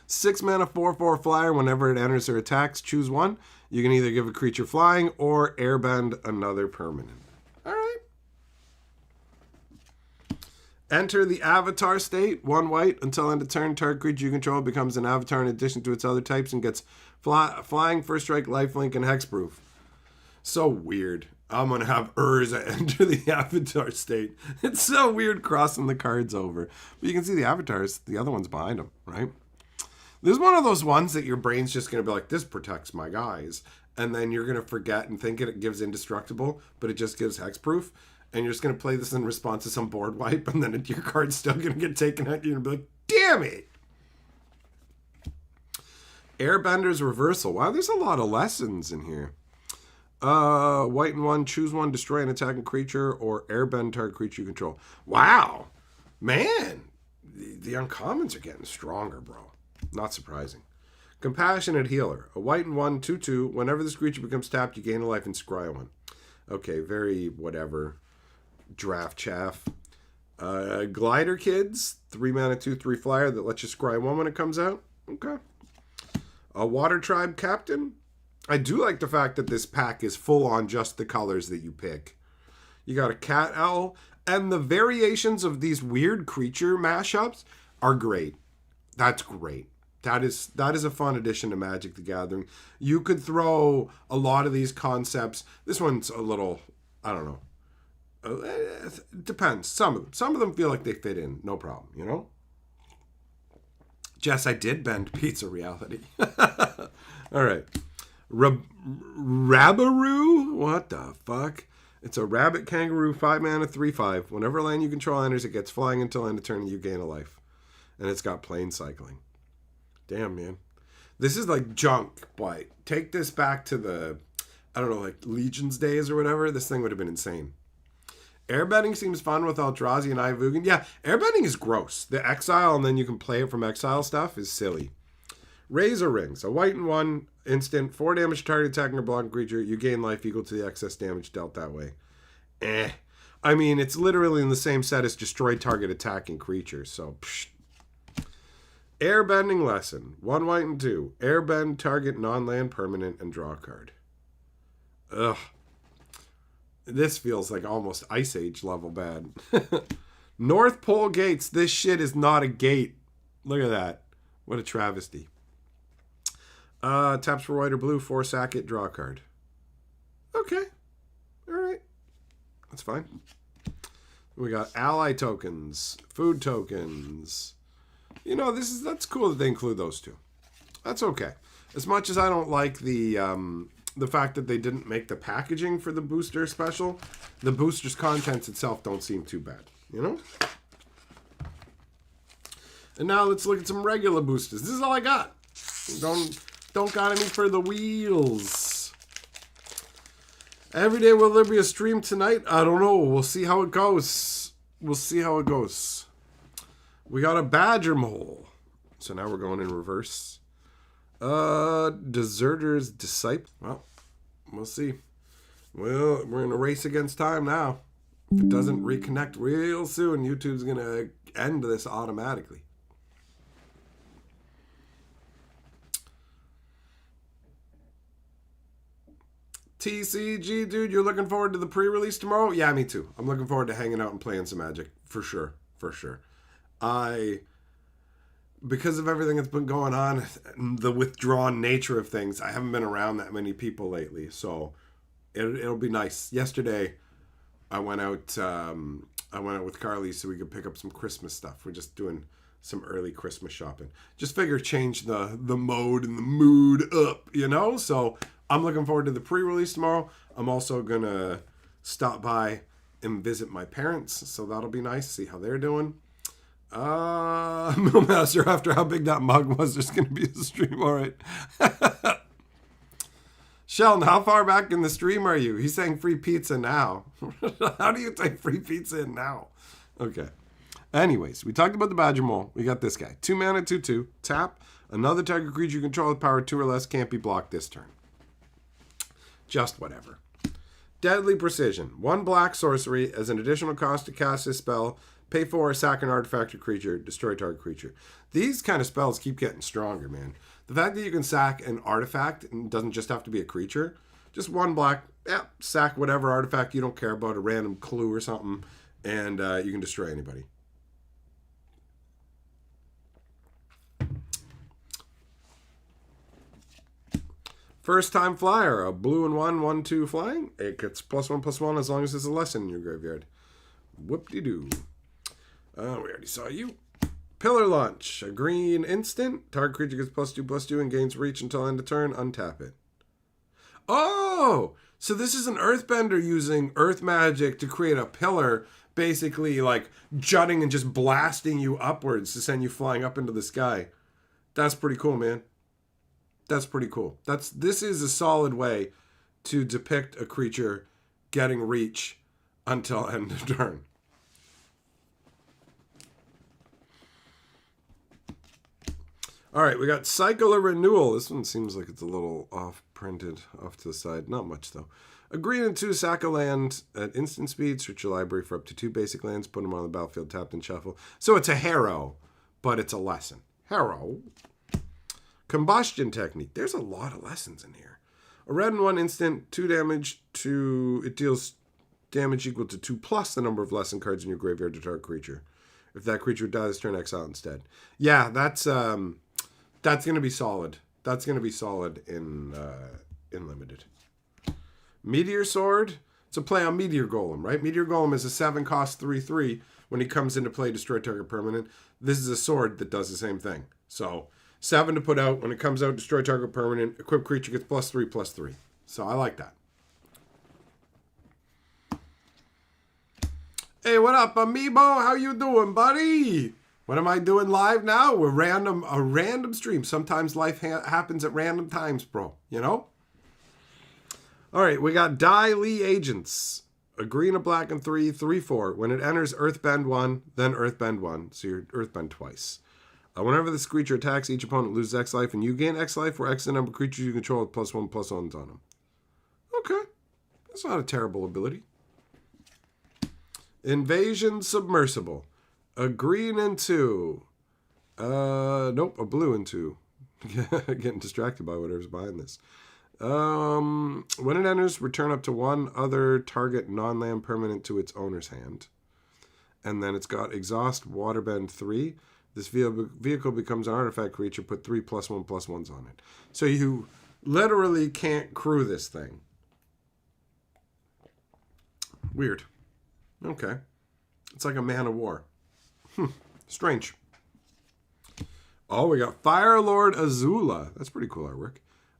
6 mana, 4/4 flyer. Whenever it enters or attacks, choose 1. You can either give a creature flying or airbend another permanent. All right. Enter the Avatar state. 1 white. Until end of turn, target creature you control becomes an Avatar in addition to its other types and gets flying, first strike, lifelink, and hexproof. So weird. I'm going to have Urza enter the Avatar state. It's so weird crossing the cards over. But you can see the Avatars, the other one's behind them, right? There's one of those ones that your brain's just going to be like, this protects my guys. And then you're going to forget and think it gives indestructible, but it just gives hexproof. And you're just going to play this in response to some board wipe, and then your card's still going to get taken out. You're going to be like, damn it! Airbender's Reversal. Wow, there's a lot of lessons in here. White and 1, choose 1, destroy an attacking creature, or airbend target creature you control. Wow! Man! The uncommons are getting stronger, bro. Not surprising. Compassionate Healer. A white and 1, 2/2. Whenever this creature becomes tapped, you gain a life and scry 1. Okay, very whatever. Draft chaff. Glider Kids. 3 mana, 2/3 flyer that lets you scry 1 when it comes out. Okay. A Water Tribe Captain. I do like the fact that this pack is full on just the colors that you pick. You got a Cat Owl. And the variations of these weird creature mashups are great. That's great. That is a fun addition to Magic the Gathering. You could throw a lot of these concepts. This one's a little, I don't know. It depends. Some of them feel like they fit in. No problem, you know? Jess, I did bend pizza reality. All right. Rabaroo? What the fuck? It's a rabbit kangaroo, 5 mana, 3/5. Whenever land you control enters, it gets flying until end of turn and you gain a life. And it's got plane cycling. Damn, man. This is like junk, but take this back to the, I don't know, like Legion's days or whatever. This thing would have been insane. Airbending seems fun with Eldrazi and Ivugan. Yeah, airbending is gross. The exile and then you can play it from exile stuff is silly. Razor Rings. A white and 1 instant. 4 damage to target attacking or blocking creature. You gain life equal to the excess damage dealt that way. I mean, it's literally in the same set as destroy target attacking creature. So, psh. Airbending lesson. 1 white and 2. Airbend target non-land permanent and draw a card. Ugh. This feels like almost Ice Age level bad. North Pole Gates. This shit is not a gate. Look at that. What a travesty. Taps for white or blue. 4 sack it. Draw a card. Okay. Alright. That's fine. We got ally tokens. Food tokens. You know, that's cool that they include those two. That's okay. As much as I don't like the fact that they didn't make the packaging for the booster special, the booster's contents itself don't seem too bad, you know? And now let's look at some regular boosters. This is all I got. Don't got any for the wheels. Every day will there be a stream tonight? I don't know. We'll see how it goes. We'll see how it goes. We got a badger mole. So now we're going in reverse. Deserter's Disciple. Well, we'll see. Well, we're in a race against time now. If it doesn't reconnect real soon, YouTube's going to end this automatically. TCG, dude, you're looking forward to the pre-release tomorrow? Yeah, me too. I'm looking forward to hanging out and playing some Magic. For sure. For sure. Because of everything that's been going on, the withdrawn nature of things, I haven't been around that many people lately. So it'll be nice. Yesterday, I went out with Carly so we could pick up some Christmas stuff. We're just doing some early Christmas shopping. Just figure change the mode and the mood up, you know? So I'm looking forward to the pre-release tomorrow. I'm also going to stop by and visit my parents. So that'll be nice. See how they're doing. Millmaster, after how big that mug was, there's going to be a stream. All right. Sheldon, how far back in the stream are you? He's saying free pizza now. How do you take free pizza in now? Okay. Anyways, we talked about the Badger Mole. We got this guy. 2 mana, 2/2. Tap. Another target creature you control with power 2 or less can't be blocked this turn. Just whatever. Deadly Precision. 1 black sorcery as an additional cost to cast this spell. Pay 4, sack an artifact or creature, destroy target creature. These kind of spells keep getting stronger, man. The fact that you can sack an artifact and doesn't just have to be a creature. Just 1 black, sack whatever artifact you don't care about, a random clue or something, and you can destroy anybody. First time flyer, a blue and 1/1/2 flying. It gets +1/+1 as long as there's a lesson in your graveyard. Whoop-de-doo. We already saw you. Pillar Launch, a green instant. Target creature gets +2/+2 and gains reach until end of turn. Untap it. Oh! So this is an earthbender using earth magic to create a pillar, basically like jutting and just blasting you upwards to send you flying up into the sky. That's pretty cool, man. That's pretty cool. This is a solid way to depict a creature getting reach until end of turn. All right, we got Cycle of Renewal. This one seems like it's a little off-printed off to the side. Not much, though. A green and 2 sack a land at instant speed. Search your library for up to 2 basic lands. Put them on the battlefield, tapped and shuffle. So it's a Harrow, but it's a lesson. Harrow. Combustion Technique. There's a lot of lessons in here. A red and 1 instant, 2 damage to... It deals damage equal to 2+ the number of lesson cards in your graveyard to target creature. If that creature dies, turn exile instead. Yeah, that's going to be solid. That's going to be solid in Limited. Meteor Sword. It's a play on Meteor Golem, right? Meteor Golem is a 7 cost 3/3. When he comes into play, destroy target permanent. This is a sword that does the same thing. So 7 to put out. When it comes out, destroy target permanent. Equipped creature gets +3/+3. So I like that. Hey, what up, Amiibo? How you doing, buddy? What am I doing live now? A random stream. Sometimes life happens at random times, bro. You know? All right, we got Dai Li Agents. A green, a black, and 3, 3/4. When it enters, Earthbend 1, then Earthbend 1. So you're Earthbend twice. Whenever this creature attacks, each opponent loses X life, and you gain X life, where X is the number of creatures you control with +1/+1s on them. Okay. That's not a terrible ability. Invasion Submersible. A green and 2. Nope, a blue and 2. Getting distracted by whatever's behind this. When it enters, return up to one other target non-land permanent to its owner's hand. And then it's got Exhaust, Waterbend 3. This vehicle becomes an artifact creature. Put 3 +1/+1s on it. So you literally can't crew this thing. Weird. Okay. It's like a Man of War. Strange. Oh, we got Firelord Azula. That's pretty cool artwork.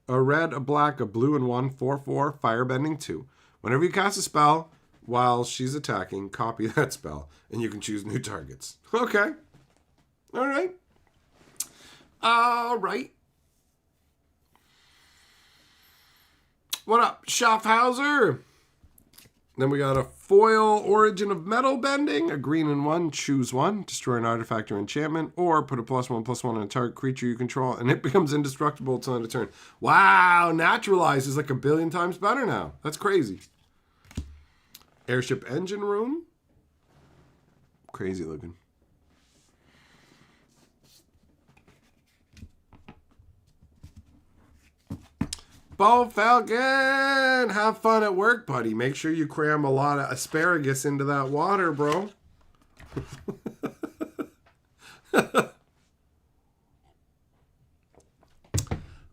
A red, a black, a blue, and 1, 4/4, Firebending 2. Whenever you cast a spell while she's attacking, copy that spell, and you can choose new targets. Okay. All right. All right. What up, Schaffhauser? Then we got a foil Origin of Metal Bending. A green and 1, choose 1. Destroy an artifact or enchantment. Or put a +1/+1 on a target creature you control. And it becomes indestructible until end of turn. Wow, Naturalize is like a billion times better now. That's crazy. Airship Engine Room. Crazy looking. Bo Falcon, have fun at work, buddy. Make sure you cram a lot of asparagus into that water, bro.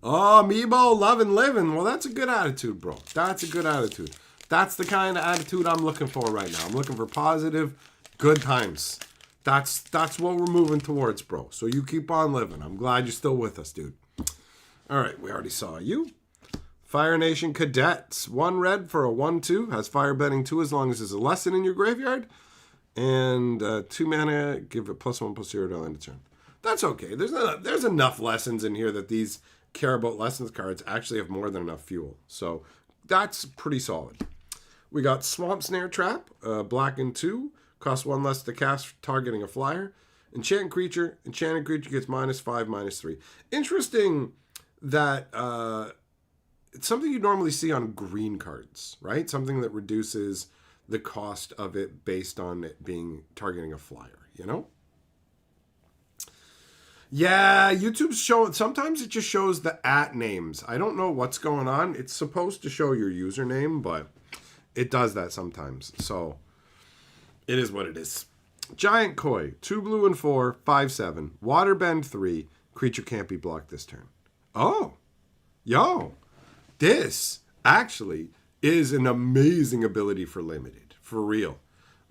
Oh, Meebo, love and living. Well, that's a good attitude, bro. That's a good attitude. That's the kind of attitude I'm looking for right now. I'm looking for positive, good times. That's what we're moving towards, bro. So you keep on living. I'm glad you're still with us, dude. All right, we already saw you. Fire Nation Cadets. 1 red for a 1/2. Has Firebending 2 as long as there's a lesson in your graveyard. And 2 mana, give it +1/+0 to end of turn. That's okay. There's enough lessons in here that these Care About Lessons cards actually have more than enough fuel. So that's pretty solid. We got Swamp Snare Trap. Black and 2. Costs 1 less to cast, targeting a flyer. Enchanted creature gets -5, -3. Interesting that... it's something you normally see on green cards, right? Something that reduces the cost of it based on it being targeting a flyer, you know? Yeah, YouTube's showing, sometimes it just shows the @names. I don't know what's going on. It's supposed to show your username, but it does that sometimes. So it is what it is. Giant Koi, 2 blue and 4, 5/7. Waterbend 3. Creature can't be blocked this turn. Oh, yo. This actually is an amazing ability for limited, for real.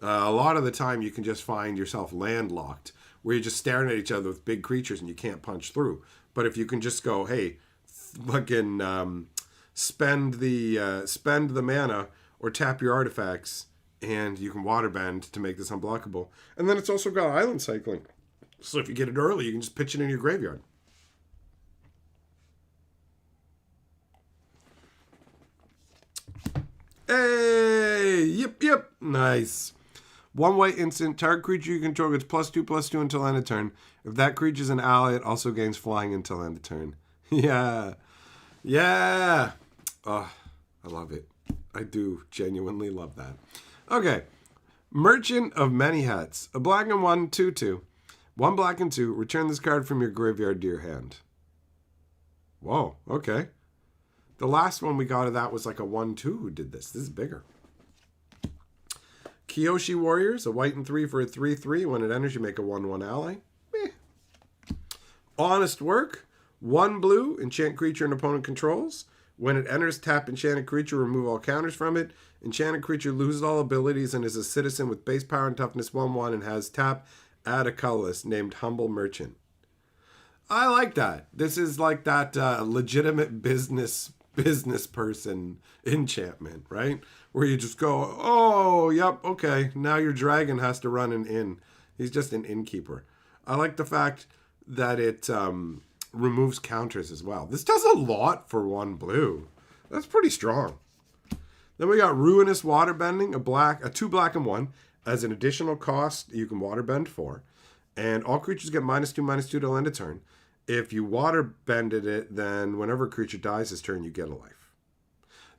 A lot of the time you can just find yourself landlocked where you're just staring at each other with big creatures and you can't punch through. But if you can just go, hey, fucking spend the mana or tap your artifacts and you can waterbend to make this unblockable. And then it's also got island cycling. So if you get it early, you can just pitch it in your graveyard. Hey, yep, nice. 1 white instant, target creature you control gets +2/+2 until end of turn. If that creature's an ally, it also gains flying until end of turn. Yeah. Oh, I love it. I do genuinely love that. Okay. Merchant of Many Hats. A black and 1, 2/2. 1 black and 2. Return this card from your graveyard to your hand. Whoa, okay. The last one we got of that was like a 1/2 who did this. This is bigger. Kyoshi Warriors, a white and 3 for a 3/3. When it enters, you make a 1/1 ally. Honest Work, 1 blue, enchant creature an opponent controls. When it enters, tap enchanted creature, remove all counters from it. Enchanted creature loses all abilities and is a citizen with base power and toughness 1/1 and has tap, add a colorless named Humble Merchant. I like that. This is like that legitimate business person enchantment, right? Where you just go, oh, yep, okay, now your dragon has to run an inn. He's just an innkeeper. I like the fact that it removes counters as well. This does a lot for 1 blue. That's pretty strong. Then we got Ruinous Waterbending, a 2 black and 1. As an additional cost, you can waterbend 4. And all creatures get -2/-2 till end of turn. If you waterbended it, then whenever a creature dies this turn, you get a life.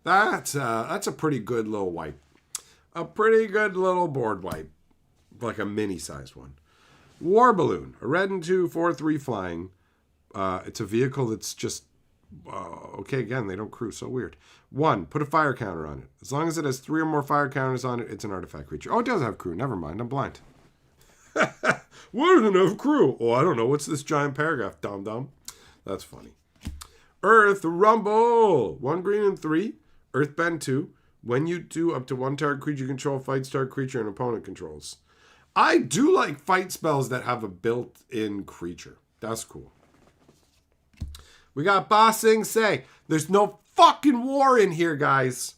That's a pretty good little wipe. A pretty good little board wipe. Like a mini-sized one. War Balloon, a red and 2, 4/3 flying. It's a vehicle that's just... okay, again, they don't crew. So weird. 1, put a fire counter on it. As long as it has 3 or more fire counters on it, it's an artifact creature. Oh, it does have crew. Never mind. I'm blind. What doesn't have crew? Oh, I don't know. What's this giant paragraph, dum-dum? That's funny. Earth Rumble. 1 green and 3. Earthbend 2. When you do, up to 1 target creature you control fights target creature an opponent controls. I do like fight spells that have a built-in creature. That's cool. We got Ba Sing Se. There's no fucking war in here, guys.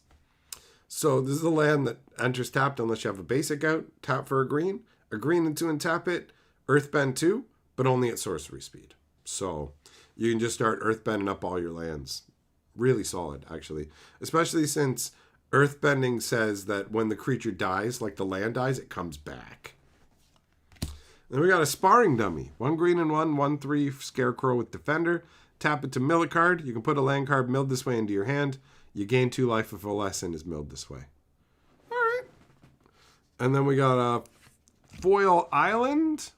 So this is a land that enters tapped unless you have a basic out. Tap for a green and 2 and tap it. Earthbend 2, but only at sorcery speed. So you can just start earthbending up all your lands. Really solid, actually. Especially since earthbending says that when the creature dies, like the land dies, it comes back. Then we got a Sparring Dummy. 1 green and 1, 1/3 Scarecrow with Defender. Tap it to mill a card. You can put a land card milled this way into your hand. You gain 2 life if a lesson is milled this way. All right. And then we got a Foil Island.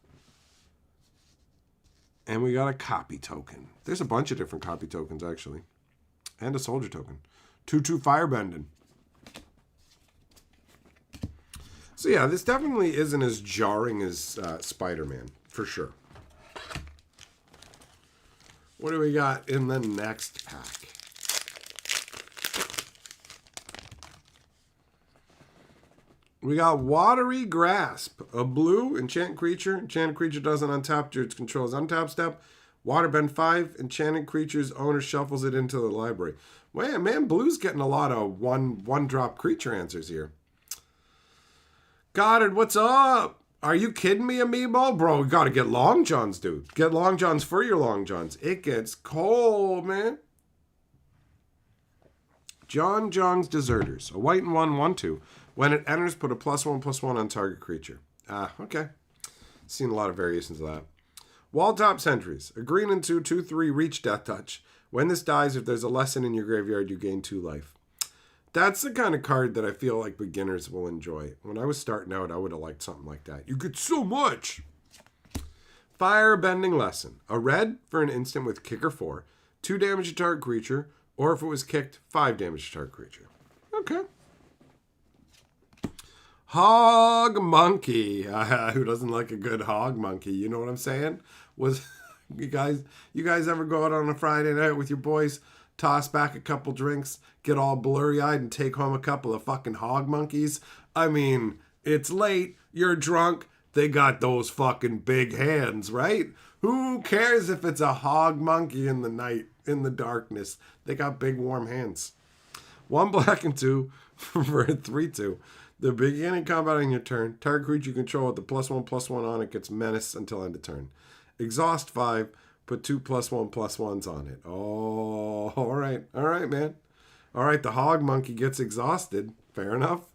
And we got a copy token. There's a bunch of different copy tokens, actually. And a soldier token. 2/2 Firebending. So yeah, this definitely isn't as jarring as Spider-Man, for sure. What do we got in the next pack? We got Watery Grasp, a blue enchant creature. Enchanted creature doesn't untap during its control's untap step. Waterbend 5, enchanted creature's owner shuffles it into the library. Man, blue's getting a lot of one-drop creature answers here. Goddard, what's up? Are you kidding me, Amiibo? Bro, we gotta get Long Johns, dude. Get Long Johns for your Long Johns. It gets cold, man. John Jong's Deserters. A white and 1, 1/2. When it enters, put a +1/+1 on target creature. Okay. Seen a lot of variations of that. Walltop Sentries. A green and 2, 2/3 reach death touch. When this dies, if there's a lesson in your graveyard, you gain 2 life. That's the kind of card that I feel like beginners will enjoy. When I was starting out, I would have liked something like that. You get so much. Firebending Lesson. A red for an instant with kicker 4. 2 damage to target creature. Or if it was kicked, 5 damage to target creature. Okay. Hog Monkey. Who doesn't like a good hog monkey? You know what I'm saying? You guys ever go out on a Friday night with your boys, toss back a couple drinks, get all blurry-eyed, and take home a couple of fucking hog monkeys? I mean, it's late, you're drunk, they got those fucking big hands, right? Who cares if it's a hog monkey in the night, in the darkness? They got big warm hands. 1 black and 2 for a 3/2. The beginning combat on your turn. Target creature you control with the +1/+1 on it gets menace until end of turn. Exhaust 5. Put 2 +1/+1s on it. Oh, all right, man. All right, the hog monkey gets exhausted. Fair enough.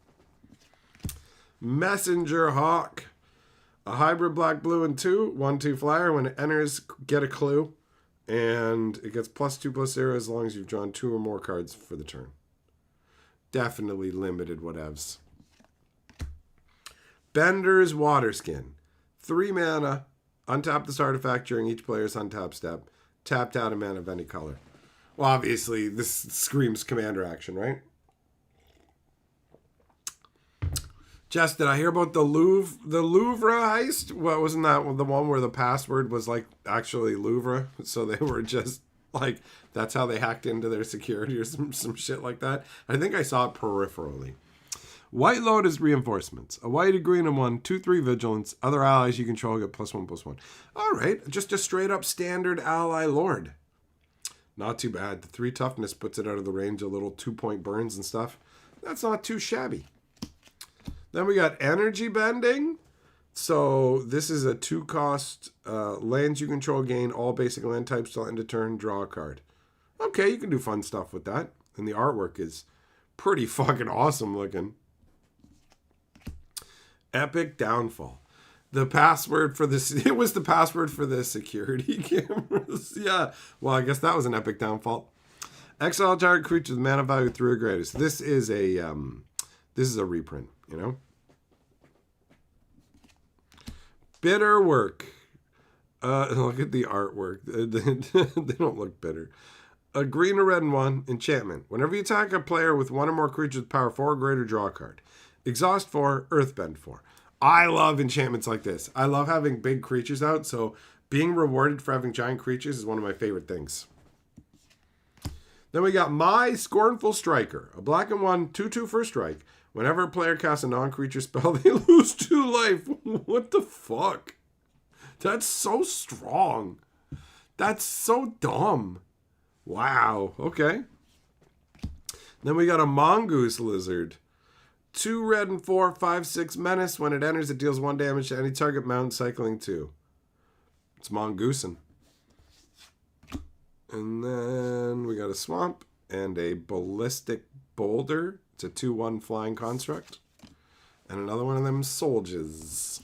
Messenger Hawk. A hybrid black, blue, and 2. 1/2 flyer. When it enters, get a clue. And it gets +2/+0 as long as you've drawn 2 or more cards for the turn. Definitely limited whatevs. Bender's Waterskin. 3 mana. Untap this artifact during each player's untap step. Tapped out a mana of any color. Well, obviously, this screams commander action, right? Jess, did I hear about the Louvre heist? What, wasn't that the one where the password was like actually Louvre? So they were just like, that's how they hacked into their security or some shit like that. I think I saw it peripherally. White Lotus Reinforcements. A white, a green, and 1, 2/3 vigilance. Other allies you control get +1/+1. All right, just a straight up standard ally lord. Not too bad. The 3 toughness puts it out of the range of little 2-point burns and stuff. That's not too shabby. Then we got Energy Bending. So this is a 2-cost lands you control gain all basic land types till end of turn, draw a card. Okay, you can do fun stuff with that. And the artwork is pretty fucking awesome looking. Epic Downfall. The password for this, it was the password for the security cameras. Yeah. Well, I guess that was an epic downfall. Exile target creature with mana value 3 or greater. So this is a reprint, you know? Bitter work. Look at the artwork. They don't look bitter. A green or red and 1 enchantment. Whenever you attack a player with 1 or more creatures with power 4 or greater, draw a card. Exhaust 4, Earthbend 4. I love enchantments like this. I love having big creatures out, so being rewarded for having giant creatures is one of my favorite things. Then we got My Scornful Striker. A black and 1, 2/2 for a strike. Whenever a player casts a non-creature spell, they lose 2 life. What the fuck? That's so strong. That's so dumb. Wow. Okay. Then we got a Mongoose Lizard. 2 red and 4, 5/6 menace. When it enters, it deals 1 damage to any target mount, cycling 2. It's Mongoosin. And then we got a Swamp and a Ballistic Boulder. It's a 2/1 flying construct. And another one of them soldiers.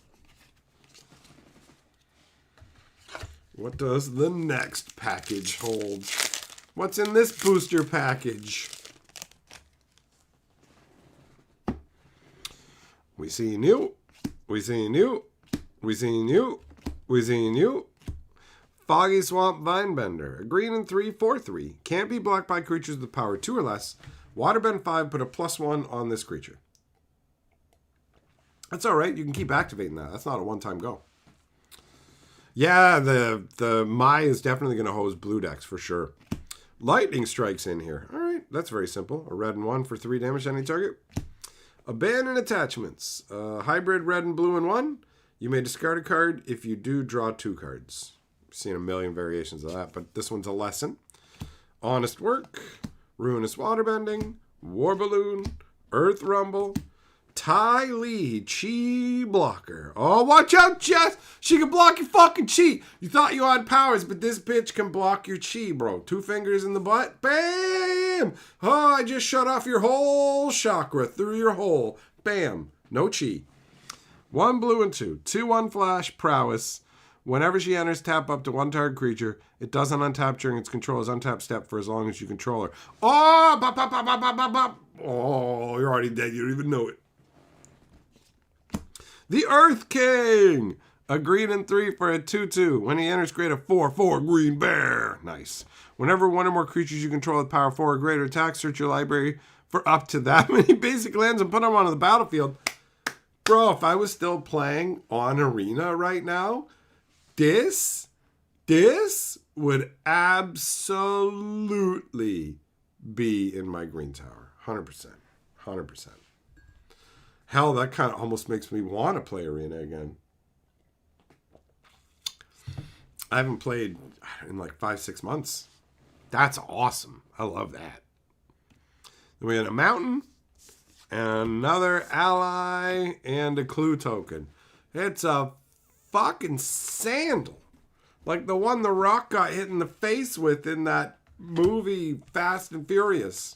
What does the next package hold? What's in this booster package? We see new. We see new. We see new. We see new. Foggy Swamp Vinebender. A green and 3, 4/3. Can't be blocked by creatures with power 2 or less. Waterbend 5, put a +1 on this creature. That's alright. You can keep activating that. That's not a one-time go. Yeah, the Mai is definitely going to hose blue decks for sure. Lightning Strike's in here. Alright, that's very simple. A red and 1 for 3 damage to any target. Abandon Attachments. Hybrid red and blue and 1. You may discard a card. If you do, draw 2 cards. I've seen a million variations of that, but this one's a lesson. Honest Work. Ruinous Waterbending. War Balloon. Earth Rumble. Ty Lee, Chi Blocker. Oh, watch out, Jess! She can block your fucking Chi. You thought you had powers, but this bitch can block your Chi, bro. 2 fingers in the butt. Bam! Oh, I just shut off your whole chakra through your hole. Bam. No Chi. 1 blue and 2. 2/1 flash, prowess. Whenever she enters, tap up to 1 target creature. It doesn't untap during its controller's untap step for as long as you control her. Oh, bop, bop, bop, bop, bop, bop, bop. Oh, you're already dead. You don't even know it. The Earth King! A green and 3 for a 2/2. When he enters, create a 4/4 green bear. Nice. Whenever 1 or more creatures you control with power 4 or greater attack, search your library for up to that many basic lands and put them onto the battlefield. Bro, if I was still playing on Arena right now, this would absolutely be in my green tower. 100%. 100%. Hell, that kind of almost makes me want to play Arena again. I haven't played in like 5-6 months. That's awesome. I love that. Then we had a mountain, and another ally, and a clue token. It's a fucking sandal. Like the one The Rock got hit in the face with in that movie Fast and Furious.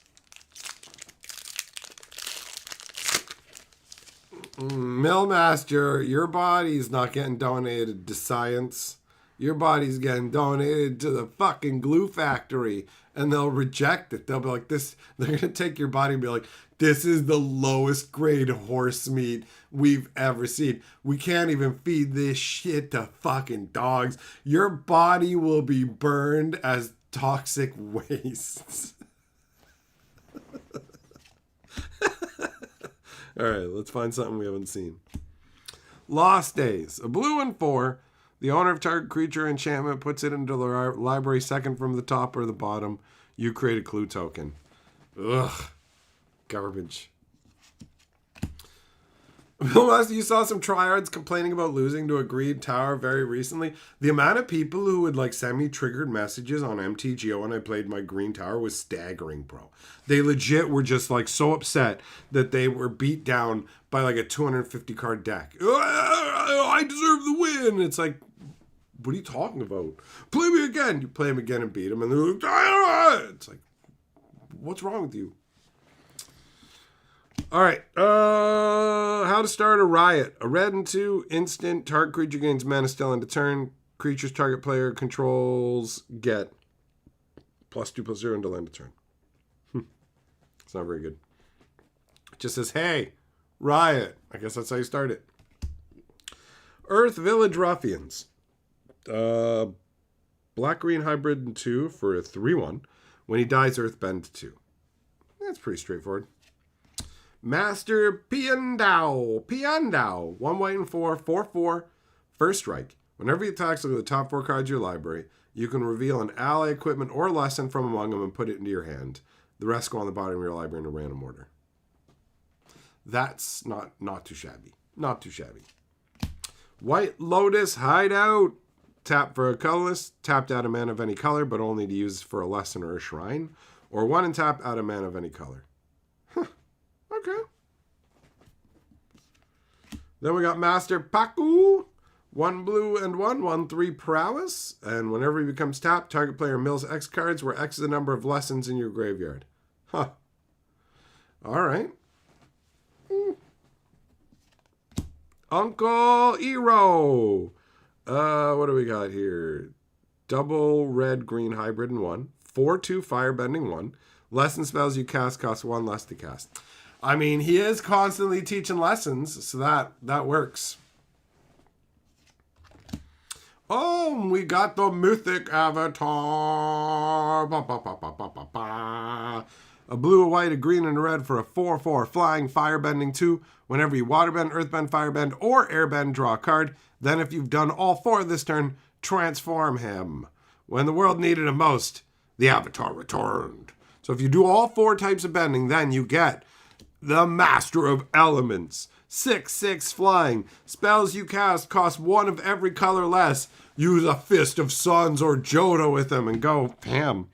Millmaster, your body's not getting donated to science. Your body's getting donated to the fucking glue factory, and they'll reject it. They'll be like, this, they're going to take your body and be like, this is the lowest grade horse meat we've ever seen. We can't even feed this shit to fucking dogs. Your body will be burned as toxic waste. All right, let's find something we haven't seen. Lost Days. A blue and 4. The owner of target creature enchantment puts it into the library second from the top or the bottom. You create a clue token. Ugh. Garbage. You saw some tryhards complaining about losing to a green tower very recently. The amount of people who would like send me triggered messages on MTG when I played my green tower was staggering, bro. They legit were just like so upset that they were beat down by like a 250 card deck. I deserve the win. It's like, what are you talking about? Play me again. You play him again and beat him, and they're like, ah! It's like, what's wrong with you? All right. How to start a riot. A red and 2 instant. Target creature gains mana still end of turn. Creatures target player controls get +2/+0 until end of turn. It's not very good. It just says, hey, riot. I guess that's how you start it. Earth Village Ruffians. Black-green hybrid and 2 for a 3/1. When he dies, Earthbend 2. That's pretty straightforward. Master Piandao. Piandao. 1 white and 4, 4/4. First strike. Whenever he attacks, look at the top 4 cards of your library. You can reveal an ally, equipment, or lesson from among them and put it into your hand. The rest go on the bottom of your library in a random order. That's not too shabby. Not too shabby. White Lotus Hideout. Tap for a colorless. Tapped out a mana of any color, but only to use for a lesson or a shrine. Or 1 and tap out a mana of any color. Huh. Okay. Then we got Master Paku. 1 blue and 1, 1/3 prowess. And whenever he becomes tapped, target player mills X cards, where X is the number of lessons in your graveyard. Huh. All right. Uncle Ero. What do we got here? Double red green hybrid and 1. 4/2 firebending 1. Lesson spells you cast cost 1 less to cast. I mean, he is constantly teaching lessons, so that works. Oh, we got the mythic avatar. Ba, ba, ba, ba, ba, ba, ba. A blue, a white, a green, and a red for a 4/4 flying firebending 2. Whenever you waterbend, earthbend, firebend, or airbend, draw a card. Then if you've done all 4 this turn, transform him. When the world needed him most, the avatar returned. So if you do all 4 types of bending, then you get the Master of Elements. 6/6 flying. Spells you cast cost 1 of every color less. Use a Fist of Suns or Jodo with him and go ham.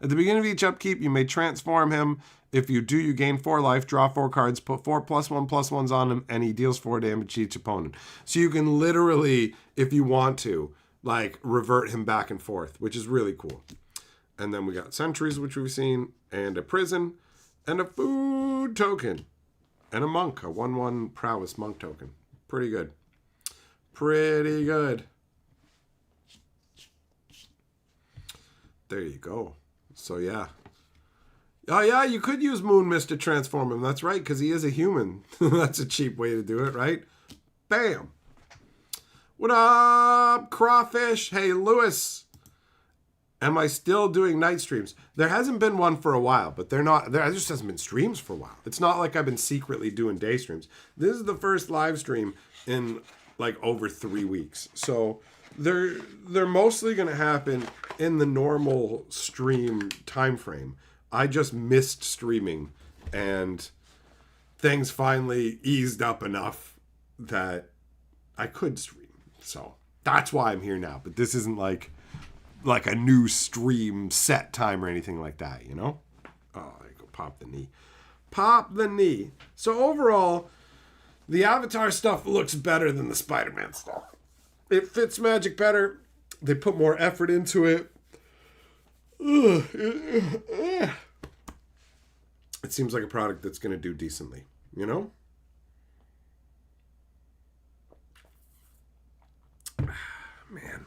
At the beginning of each upkeep, you may transform him. If you do, you gain 4 life, draw 4 cards, put 4 +1/+1s on him, and he deals 4 damage to each opponent. So you can literally, if you want to, like, revert him back and forth, which is really cool. And then we got sentries, which we've seen, and a prison, and a food token, and a monk, a 1/1 prowess monk token. Pretty good. Pretty good. There you go. So, yeah. Oh, yeah, you could use Moon Mist to transform him. That's right, because he is a human. That's a cheap way to do it, right? Bam. What up, Crawfish? Hey, Lewis. Am I still doing night streams? There hasn't been one for a while, but there just hasn't been streams for a while. It's not like I've been secretly doing day streams. This is the first live stream in, like, over 3 weeks. So they're mostly going to happen in the normal stream time frame. I just missed streaming, and things finally eased up enough that I could stream. So that's why I'm here now. But this isn't like a new stream set time or anything like that, you know? Oh, there you go. Pop the knee. Pop the knee. So overall, the Avatar stuff looks better than the Spider-Man stuff. It fits Magic better. They put more effort into it. It seems like a product that's going to do decently, you know? Man.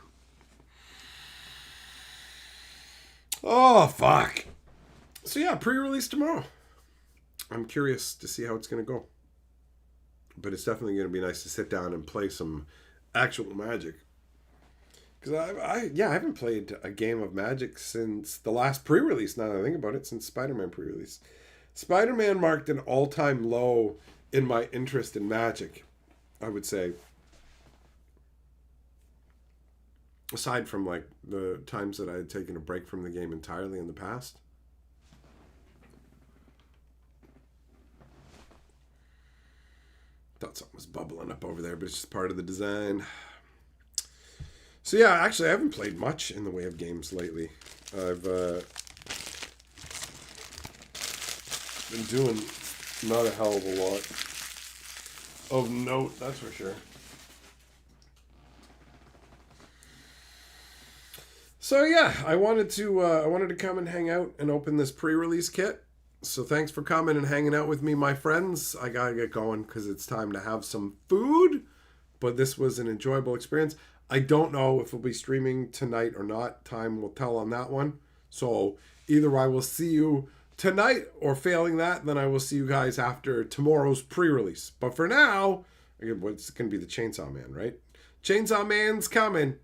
Oh, fuck. So yeah, pre-release tomorrow. I'm curious to see how it's going to go. But it's definitely going to be nice to sit down and play some actual Magic. Because I haven't played a game of Magic since the last pre-release, now that I think about it, since Spider-Man pre-release. Spider-Man marked an all-time low in my interest in Magic, I would say. Aside from, like, the times that I had taken a break from the game entirely in the past. Thought something was bubbling up over there, but it's just part of the design. So yeah, actually I haven't played much in the way of games lately. I've been doing not a hell of a lot of note, that's for sure. So yeah, I wanted to come and hang out and open this pre-release kit. So thanks for coming and hanging out with me, my friends. I gotta get going because it's time to have some food. But this was an enjoyable experience. I don't know if we'll be streaming tonight or not. Time will tell on that one. So either I will see you tonight, or failing that, then I will see you guys after tomorrow's pre-release. But for now, it's going to be the Chainsaw Man, right? Chainsaw Man's coming.